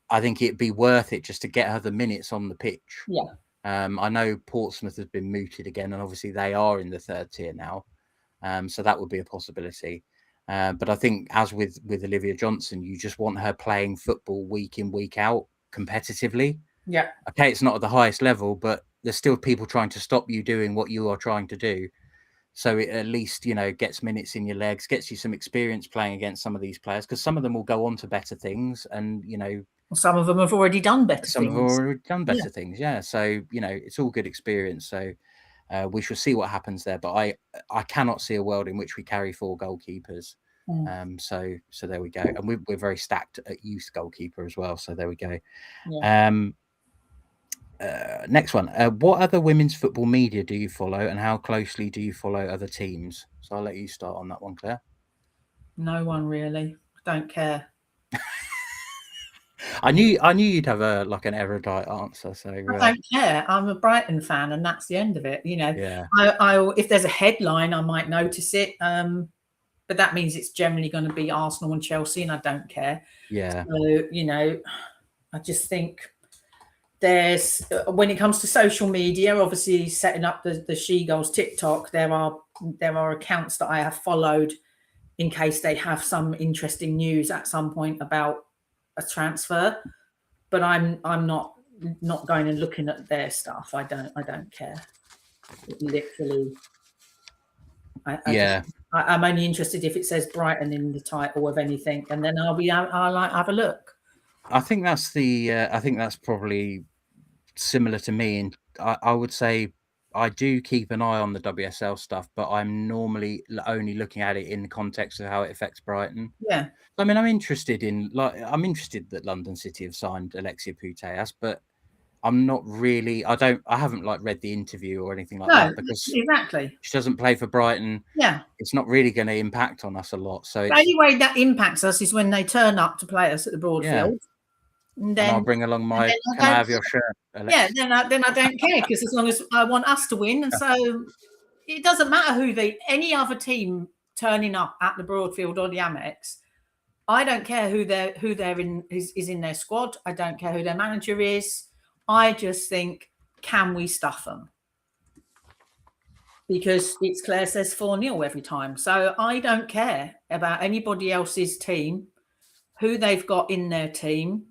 I think it'd be worth it just to get her the minutes on the pitch. Yeah. I know Portsmouth has been mooted again, and obviously they are in the 3rd tier now. So that would be a possibility. But I think, as with Olivia Johnson, you just want her playing football week in, week out competitively. Yeah. Okay, it's not at the highest level, but there's still people trying to stop you doing what you are trying to do. So it at least, gets minutes in your legs, gets you some experience playing against some of these players, because some of them will go on to better things. And, some of them have already done better things. Some have already done better things. Yeah. So, it's all good experience. So we shall see what happens there. But I cannot see a world in which we carry 4 goalkeepers. So there we go. And we're very stacked at youth goalkeeper as well. So there we go. Yeah. Next one. What other women's football media do you follow, and how closely do you follow other teams? So I'll let you start on that one, Claire. No one really. Don't care. I knew you'd have an erudite answer. So I don't care. I'm a Brighton fan, and that's the end of it. Yeah. I if there's a headline, I might notice it. But that means it's generally going to be Arsenal and Chelsea, and I don't care. Yeah. So I just think there's, when it comes to social media, obviously setting up the SheGulls TikTok, there are accounts that I have followed in case they have some interesting news at some point about a transfer, but I'm not going and looking at their stuff. I don't care. Literally, I'm only interested if it says Brighton in the title of anything, and then I'll have a look. I think that's probably similar to me, and I would say I do keep an eye on the WSL stuff, but I'm normally only looking at it in the context of how it affects Brighton. Yeah. I mean, I'm interested that London City have signed Alexia Putellas, but I'm not really. I haven't read the interview or anything like that, because exactly she doesn't play for Brighton. Yeah, it's not really going to impact on us a lot. So the only way that impacts us is when they turn up to play us at the Broadfield. And then I'll bring along my. Can I have your shirt, Alex? Yeah, then I don't care, because as long as I want us to win, and so it doesn't matter who any other team turning up at the Broadfield or the Amex. I don't care who they're in is in their squad. I don't care who their manager is. I just think, can we stuff them? Because it's Claire says 4-0 every time. So I don't care about anybody else's team, who they've got in their team,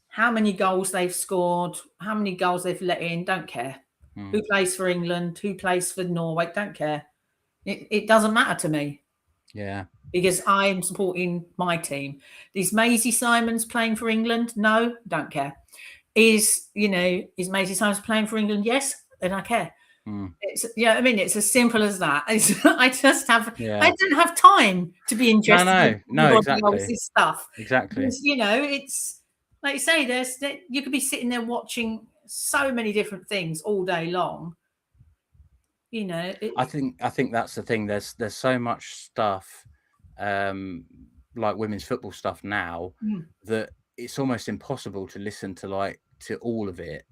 how many goals they've scored, how many goals they've let in. Don't care. Who plays for England, who plays for Norway. Don't care. It doesn't matter to me. Yeah. Because I'm supporting my team. Is Maisie Simons playing for England? No, don't care. Is Maisie Simons playing for England? Yes, then I care. It's I mean, it's as simple as that. I Yeah. don't have time to be interested in No, everybody exactly. else's stuff. Exactly. Because, it's like you say, you could be sitting there watching so many different things all day long. I think that's the thing. There's so much stuff, like women's football stuff now, that it's almost impossible to listen to all of it.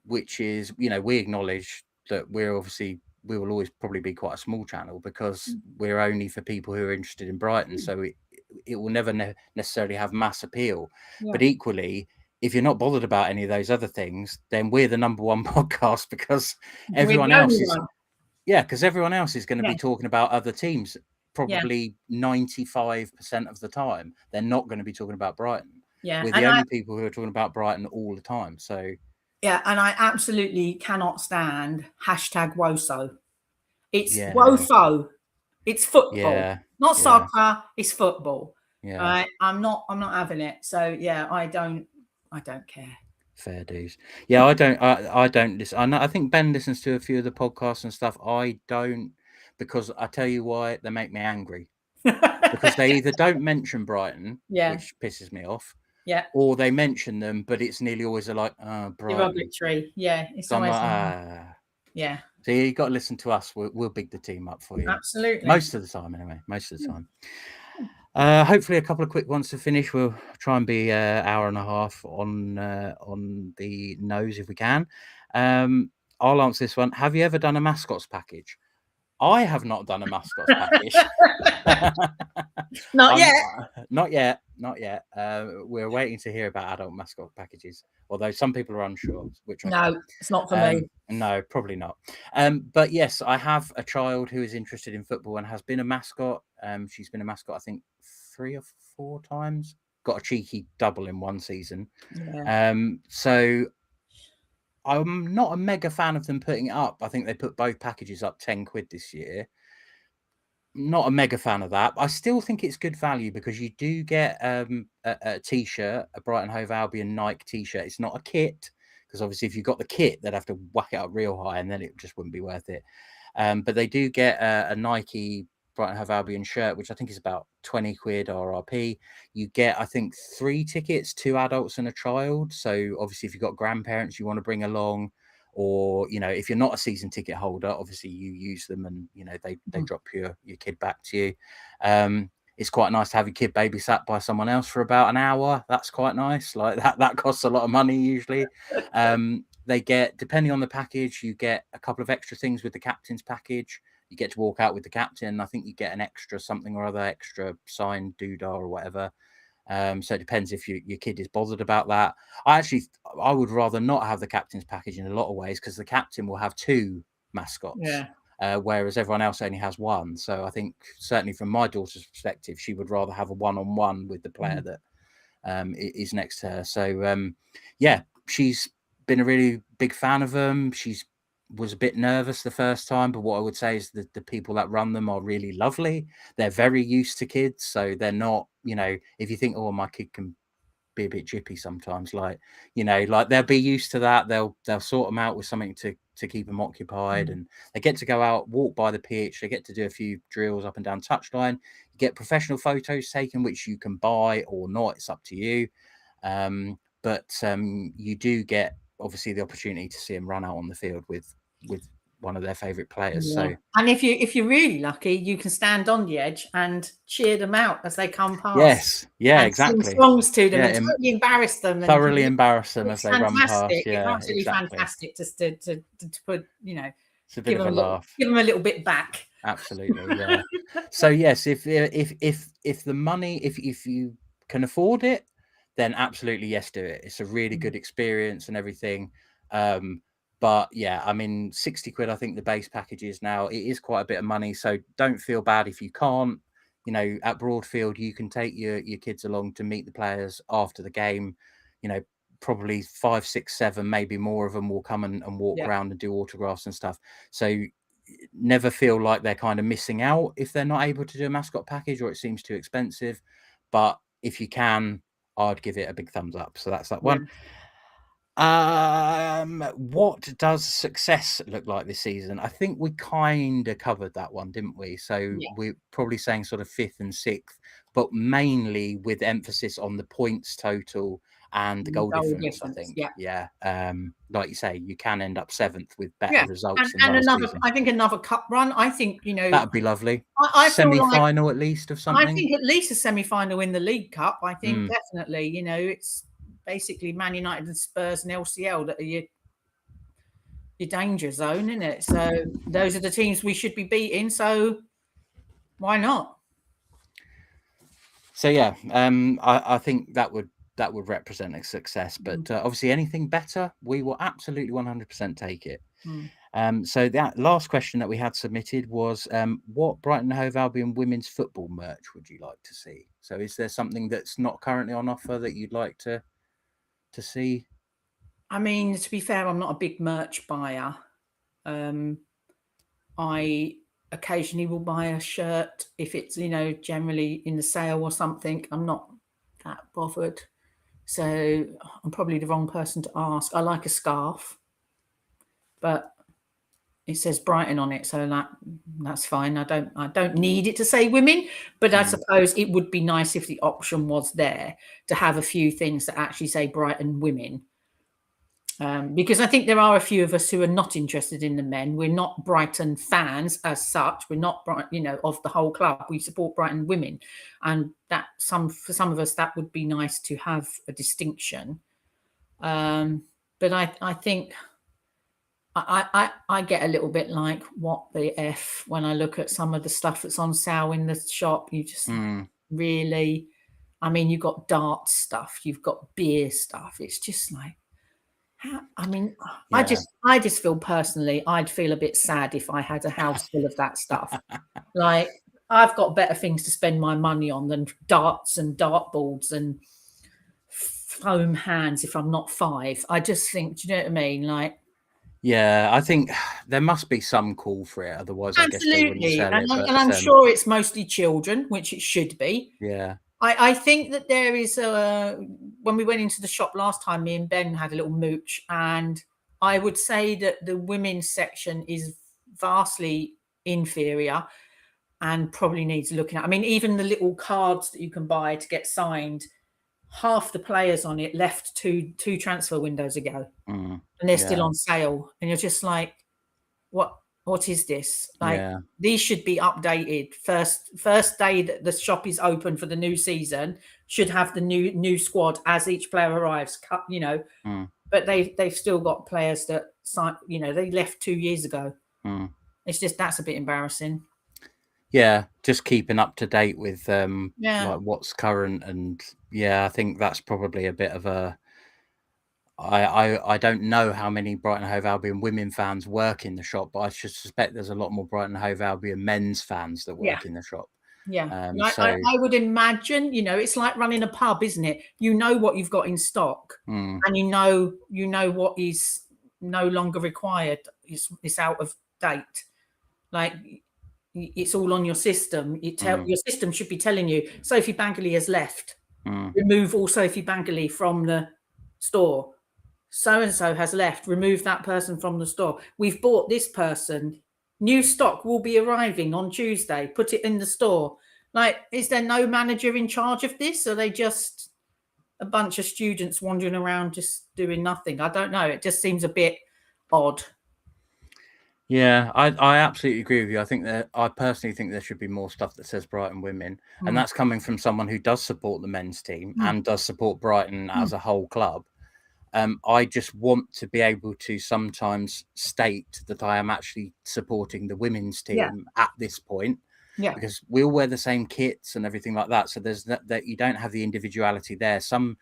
Which is, we acknowledge that we will always probably be quite a small channel because we're only for people who are interested in Brighton. So it will never necessarily have mass appeal. Yeah. But equally, if you're not bothered about any of those other things, then we're the number one podcast because everyone else is. Yeah, because everyone else is going to be talking about other teams. Probably 95% of the time, they're not going to be talking about Brighton. Yeah, we're the only people who are talking about Brighton all the time. So. Yeah, and I absolutely cannot stand #WOSO. It's WOFO. It's football, not soccer. It's football. Yeah, I'm not having it. So I don't care. Fair dues. Yeah, I don't listen. I think Ben listens to a few of the podcasts and stuff. I don't, because I tell you why, they make me angry. Because they either don't mention Brighton, which pisses me off. Yeah. Or they mention them, but it's nearly always like, Brighton. Derogatory. Yeah. It's so always yeah. So you got to listen to us. We'll big the team up for you. Absolutely. Most of the time, anyway. Most of the time. Hopefully a couple of quick ones to finish. We'll try and be an hour and a half on the nose if we can. I'll answer this one. Have you ever done a mascots package? I have not done a mascots package. Not yet. Not yet. We're waiting to hear about adult mascot packages, although some people are unsure. It's not for me. No, probably not. But yes, I have a child who is interested in football and has been a mascot. She's been a mascot, I think, 3 or 4 times. Got a cheeky double in one season. Yeah. So I'm not a mega fan of them putting it up. I think they put both packages up 10 quid this year. Not a mega fan of that. I still think it's good value because you do get a t-shirt, a Brighton Hove Albion Nike t-shirt. It's not a kit, because obviously if you've got the kit, they'd have to whack it up real high and then it just wouldn't be worth it. But they do get a Nike Brighton Hove Albion shirt, which I think is about 20 quid RRP. You get, I think, 3 tickets, 2 adults and a child. So obviously if you've got grandparents you want to bring along, or if you're not a season ticket holder, obviously you use them and they drop your kid back to you. It's quite nice to have your kid babysat by someone else for about an hour. That's quite nice. Like that costs a lot of money usually. They get, depending on the package, you get a couple of extra things with the captain's package. You get to walk out with the captain. I think you get an extra something or other, extra signed doodah or whatever. So it depends if your kid is bothered about that. I would rather not have the captain's package in a lot of ways, because the captain will have 2 mascots, whereas everyone else only has 1. So I think certainly from my daughter's perspective, she would rather have a one-on-one with the player that is next to her. So she's been a really big fan of them. Was a bit nervous the first time, but what I would say is that the people that run them are really lovely. They're very used to kids, so they're not, if you think, oh, my kid can be a bit jippy sometimes, like they'll be used to that. They'll sort them out with something to keep them occupied, and they get to go out, walk by the pitch. They get to do a few drills up and down touchline. You get professional photos taken, which you can buy or not. It's up to you. But you do get obviously the opportunity to see them run out on the field with one of their favorite players. So, and if you're really lucky, you can stand on the edge and cheer them out as they come past. Yes, exactly. Sing songs to them and totally embarrass them. Thoroughly embarrass them as they run past. Yeah, it's absolutely fantastic just to put, it's a bit of a laugh. Give them a little bit back. Absolutely, yeah. So yes, if the money, if you can afford it, then absolutely yes, do it. It's a really good experience and everything. But yeah, I mean, 60 quid, I think the base package is now. It is quite a bit of money, so don't feel bad if you can't. At Broadfield, you can take your kids along to meet the players after the game. Probably 5, 6, 7, maybe more of them will come and walk around and do autographs and stuff. So never feel like they're kind of missing out if they're not able to do a mascot package or it seems too expensive. But if you can, I'd give it a big thumbs up. So that's that one. What does success look like this season? I think we kind of covered that one, didn't we? So we're probably saying sort of 5th and 6th, but mainly with emphasis on the points total and the goal difference, I think. Yeah. Like you say, you can end up 7th with better results than last season. I think another cup run. I think, that'd be lovely. I Semi-final like, at least of something. I think at least a semi-final in the League Cup. I think definitely. It's basically Man United and Spurs and LCL that are your danger zone, isn't it? So those are the teams we should be beating. So why not? So yeah, I think that would represent a success. But obviously, anything better, we will absolutely 100% take it. So that last question that we had submitted was, what Brighton and Hove Albion women's football merch would you like to see? So is there something that's not currently on offer that you'd like to see? I mean, to be fair, I'm not a big merch buyer. I occasionally will buy a shirt if it's, generally in the sale or something. I'm not that bothered. So I'm probably the wrong person to ask. I like a scarf, but it says Brighton on it, so that's fine. I don't need it to say women, but I suppose it would be nice if the option was there to have a few things that actually say Brighton women. Because I think there are a few of us who are not interested in the men. We're not Brighton fans as such. We're not, of the whole club. We support Brighton women, and for some of us that would be nice to have a distinction. But I think I get a little bit like, what the F when I look at some of the stuff that's on sale in the shop. You just really, I mean, you've got darts stuff, you've got beer stuff. It's just like, I mean, I just feel personally, I'd feel a bit sad if I had a house full of that stuff. Like, I've got better things to spend my money on than darts and dartboards and foam hands if I'm not 5. I just think, do you know what I mean? Like, yeah, I think there must be some call for it. Otherwise, I guess they wouldn't sell it. And I'm sure it's mostly children, which it should be. Yeah. I think that there is when we went into the shop last time, me and Ben had a little mooch, and I would say that the women's section is vastly inferior and probably needs looking at. I mean, even the little cards that you can buy to get signed, half the players on it left two transfer windows ago, and they're still on sale, and you're just like, what is this? Like, these should be updated. First day that the shop is open for the new season should have the new squad as each player arrives. But they've still got players that they left 2 years ago. It's just, that's a bit embarrassing. Yeah, just keeping up to date with like what's current, and I think that's probably a bit of a. I don't know how many Brighton Hove Albion women fans work in the shop, but I should suspect there's a lot more Brighton Hove Albion men's fans that work in the shop. Yeah, I would imagine, it's like running a pub, isn't it? You know what you've got in stock, and you know what is no longer required. It's out of date. Like, it's all on your system. Your system should be telling you, Sophie Bangley has left. Remove all Sophie Bangley from the store. So-and-so has left. Remove that person from the store. We've bought this person. New stock will be arriving on Tuesday. Put it in the store. Like, is there no manager in charge of this? Are they just a bunch of students wandering around just doing nothing? I don't know. It just seems a bit odd. Yeah, I absolutely agree with you. I personally think there should be more stuff that says Brighton women, and that's coming from someone who does support the men's team and does support Brighton as a whole club. I just want to be able to sometimes state that I am actually supporting the women's team at this point, because we all wear the same kits and everything like that. So there's that you don't have the individuality there. Some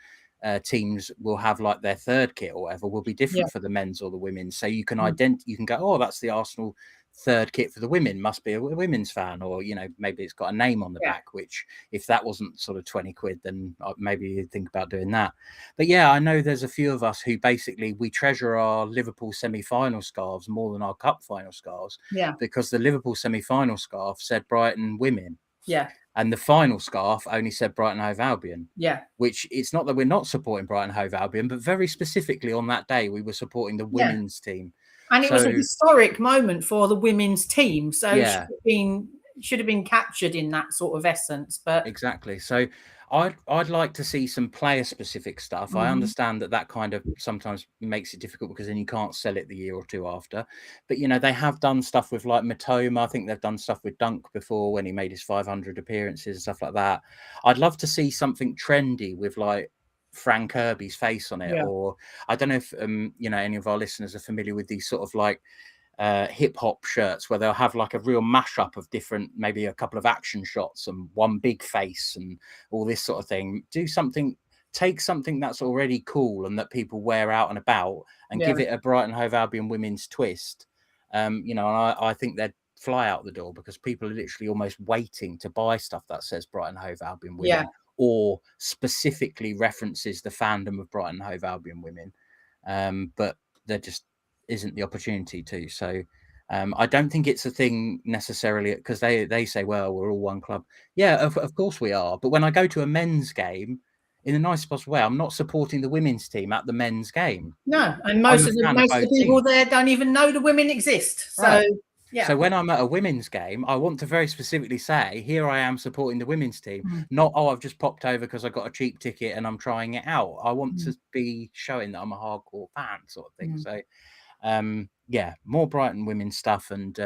teams will have like their third kit or whatever will be different for the men's or the women's. So you can you can go, oh, that's the Arsenal third kit for the women, must be a women's fan, or maybe it's got a name on the back, which if that wasn't sort of 20 quid, then maybe you'd think about doing that. But I know there's a few of us who basically we treasure our Liverpool semi-final scarves more than our cup final scarves, because the Liverpool semi-final scarf said Brighton women, and the final scarf only said Brighton Hove Albion. Yeah. Which it's not that we're not supporting Brighton Hove Albion, but very specifically on that day we were supporting the women's team. And it was a historic moment for the women's team. So should have been captured in that sort of essence. But exactly. So I'd like to see some player specific stuff. I understand that kind of sometimes makes it difficult because then you can't sell it the year or two after. But they have done stuff with like Matoma. I think they've done stuff with Dunk before when he made his 500 appearances and stuff like that. I'd love to see something trendy with like Frank Kirby's face on it, or I don't know if any of our listeners are familiar with these sort of like hip hop shirts where they'll have like a real mashup of different, maybe a couple of action shots and one big face and all this sort of thing. Take something that's already cool and that people wear out and about and give it a Brighton Hove Albion women's twist. And I think they'd fly out the door because people are literally almost waiting to buy stuff that says Brighton Hove Albion women or specifically references the fandom of Brighton Hove Albion women. But there just isn't the opportunity to. So I don't think it's a thing necessarily because they say, well, we're all one club. Yeah, of course we are. But when I go to a men's game, in the nicest possible way, I'm not supporting the women's team at the men's game. No, and most of the people there don't even know the women exist. So right. So when I'm at a women's game, I want to very specifically say, here I am supporting the women's team, not, I've just popped over because I got a cheap ticket and I'm trying it out. I want to be showing that I'm a hardcore fan sort of thing. So more Brighton women's stuff and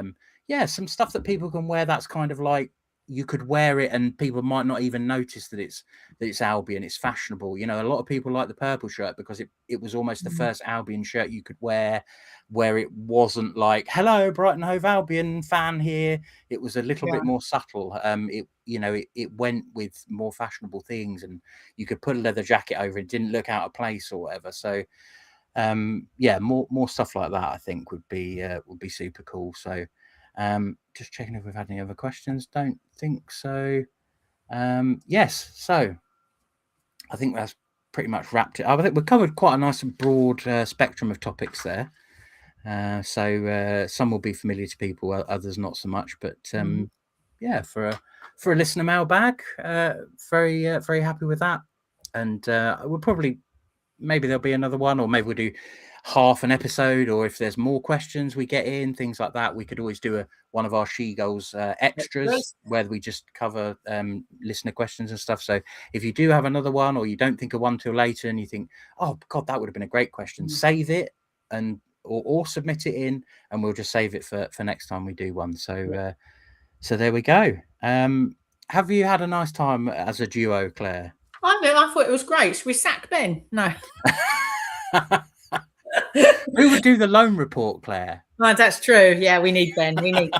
some stuff that people can wear that's kind of like you could wear it and people might not even notice that it's Albion. It's fashionable. A lot of people like the purple shirt because it was almost the first Albion shirt you could wear where it wasn't like, hello, Brighton Hove Albion fan here. It was a little bit more subtle. It went with more fashionable things and you could put a leather jacket over it. Didn't look out of place or whatever. So more stuff like that I think would be super cool. So just checking if we've had any other questions. Don't think so. Yes, so I think that's pretty much wrapped it up. I think we've covered quite a nice broad spectrum of topics there. So some will be familiar to people, others not so much, but for a listener mailbag, very happy with that. And we'll probably, maybe there'll be another one, or maybe we'll do half an episode, or if there's more questions we get in, things like that, we could always do one of our SheGulls extras where we just cover listener questions and stuff. So if you do have another one, or you don't think of one till later and you think, oh God, that would have been a great question, save it or submit it in and we'll just save it for next time we do one. So so there we go. Have you had a nice time as a duo, Claire? I thought it was great. Should we sack Ben? No. Who would do the loan report, Claire? No, that's true. Yeah, we need Ben. We need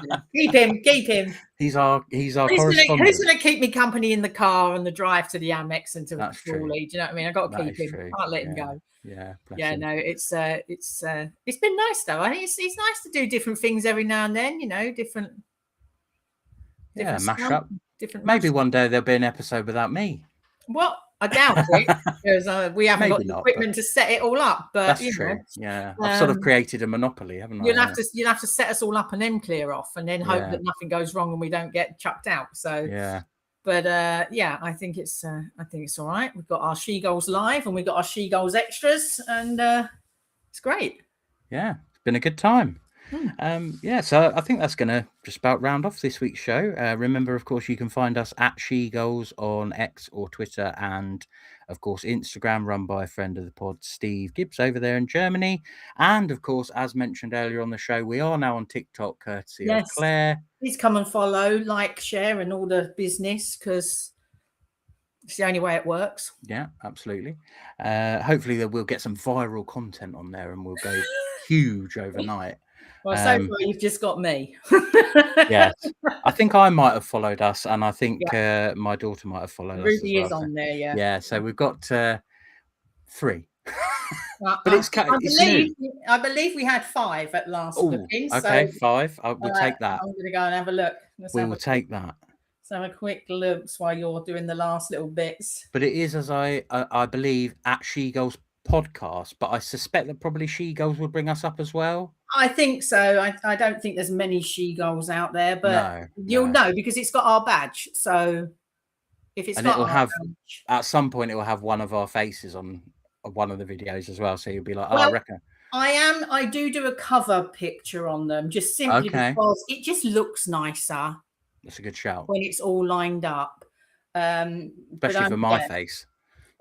Ben. Keep him. He's our correspondent. Who's going to keep me company in the car and the drive to the Amex and to the Crawley? Do you know what I mean? I got to keep him. True. Can't let him go. Yeah. No, it's been nice though. I think it's nice to do different things every now and then. different mash up. Maybe one day there'll be an episode without me. Well, I doubt it because we haven't got the equipment to set it all up. But that's true. Yeah, I've sort of created a monopoly, haven't I? You'll have to set us all up and then clear off, and then hope that nothing goes wrong and we don't get chucked out. So but I think it's all right. We've got our SheGulls live and we've got our SheGulls extras, and it's great. Yeah, it's been a good time. So I think that's going to just about round off this week's show. Remember, of course, you can find us at SheGulls on X or Twitter, and of course Instagram, run by a friend of the pod, Steve Gibbs, over there in Germany. And of course, as mentioned earlier on the show, we are now on TikTok, courtesy of Claire. Please come and follow, like, share, and all the business, because it's the only way it works. Yeah, absolutely. Hopefully we'll get some viral content on there and we'll go huge overnight. Well, so far you've just got me. Yes, I think I might have followed us, and I think my daughter might have followed us. Ruby is on there, yeah. Yeah, so we've got 3. But I believe we had 5 at last booking. Okay, 5. We'll take that. I'm going to go and have a look. We will take that. So have a quick look while you're doing the last little bits. But it is, as I believe, at SheGulls podcast, but I suspect that probably SheGulls would bring us up as well. I think so. I don't think there's many SheGulls out there, but you'll know because it's got our badge. So If it's And got it'll have, orange. at some point, it will have one of our faces on one of the videos as well. So you'll be like, oh, I Well, reckon. I do a cover picture on them, just simply Okay. because it just looks nicer That's a good shout. when it's all lined up. Especially for my face.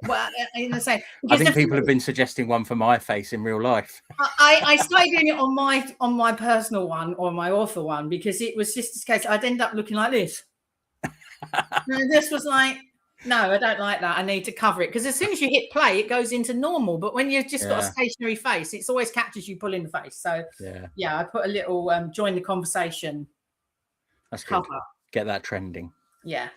Well, I say, I think people have been suggesting one for my face in real life. I started doing it on my personal one or my author one because it was just in case I'd end up looking like this. And this was like, no, I don't like that. I need to cover it because as soon as you hit play, it goes into normal. But when you've just got a stationary face, it's always catches you pulling the face. So yeah, I put a little join the conversation. That's good. Get that trending. Yeah.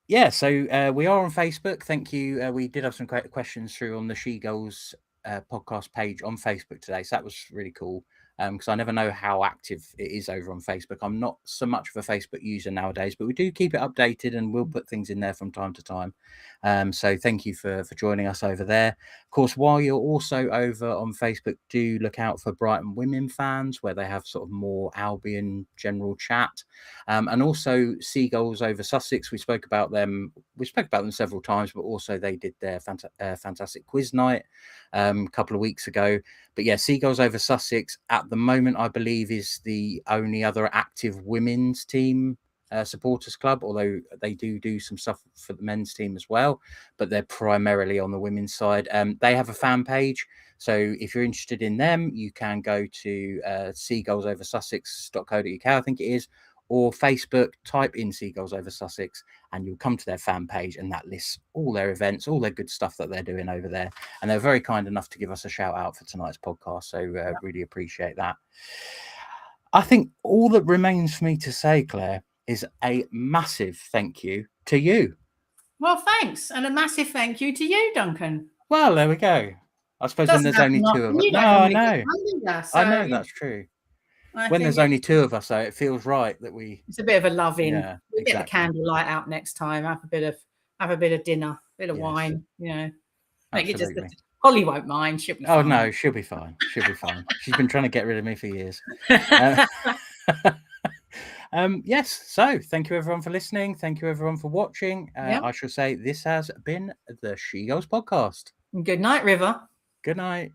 Yeah, so we are on Facebook. Thank you. We did have some great questions through on the SheGulls podcast page on Facebook today. So that was really cool because I never know how active it is over on Facebook. I'm not so much of a Facebook user nowadays, but we do keep it updated and we'll put things in there from time to time. So thank you for joining us over there. Of course, while you're also over on Facebook, do look out for Brighton Women Fans, where they have sort of more Albion general chat. And also SheGulls over Sussex. We spoke about them several times, but also they did their fantastic quiz night a couple of weeks ago. But yeah, SheGulls over Sussex at the moment, I believe, is the only other active women's team supporters club, although they do some stuff for the men's team as well, but they're primarily on the women's side. They have a fan page, so if you're interested in them, you can go to SheGullsoverSussex.co.uk, I think it is, or Facebook, type in SheGulls over Sussex and you'll come to their fan page, and that lists all their events, all their good stuff that they're doing over there. And they're very kind enough to give us a shout out for tonight's podcast. So really appreciate that. I think all that remains for me to say, Claire, is a massive thank you to you. Well, thanks. And a massive thank you to you, Duncan. Well, there we go. I suppose when there's only two of us. No, I know. I know that's true. When there's only two of us, though, it feels right that it's a bit of a loving. Yeah, we'll get the candlelight out next time. Have a bit of dinner, a bit of wine. You know, make it just. Holly won't mind. She'll be fine. Oh no, she'll be fine. She'll be fine. She's been trying to get rid of me for years. Yes. So thank you everyone for listening. Thank you everyone for watching. I shall say this has been the SheGulls podcast. Good night, River. Good night.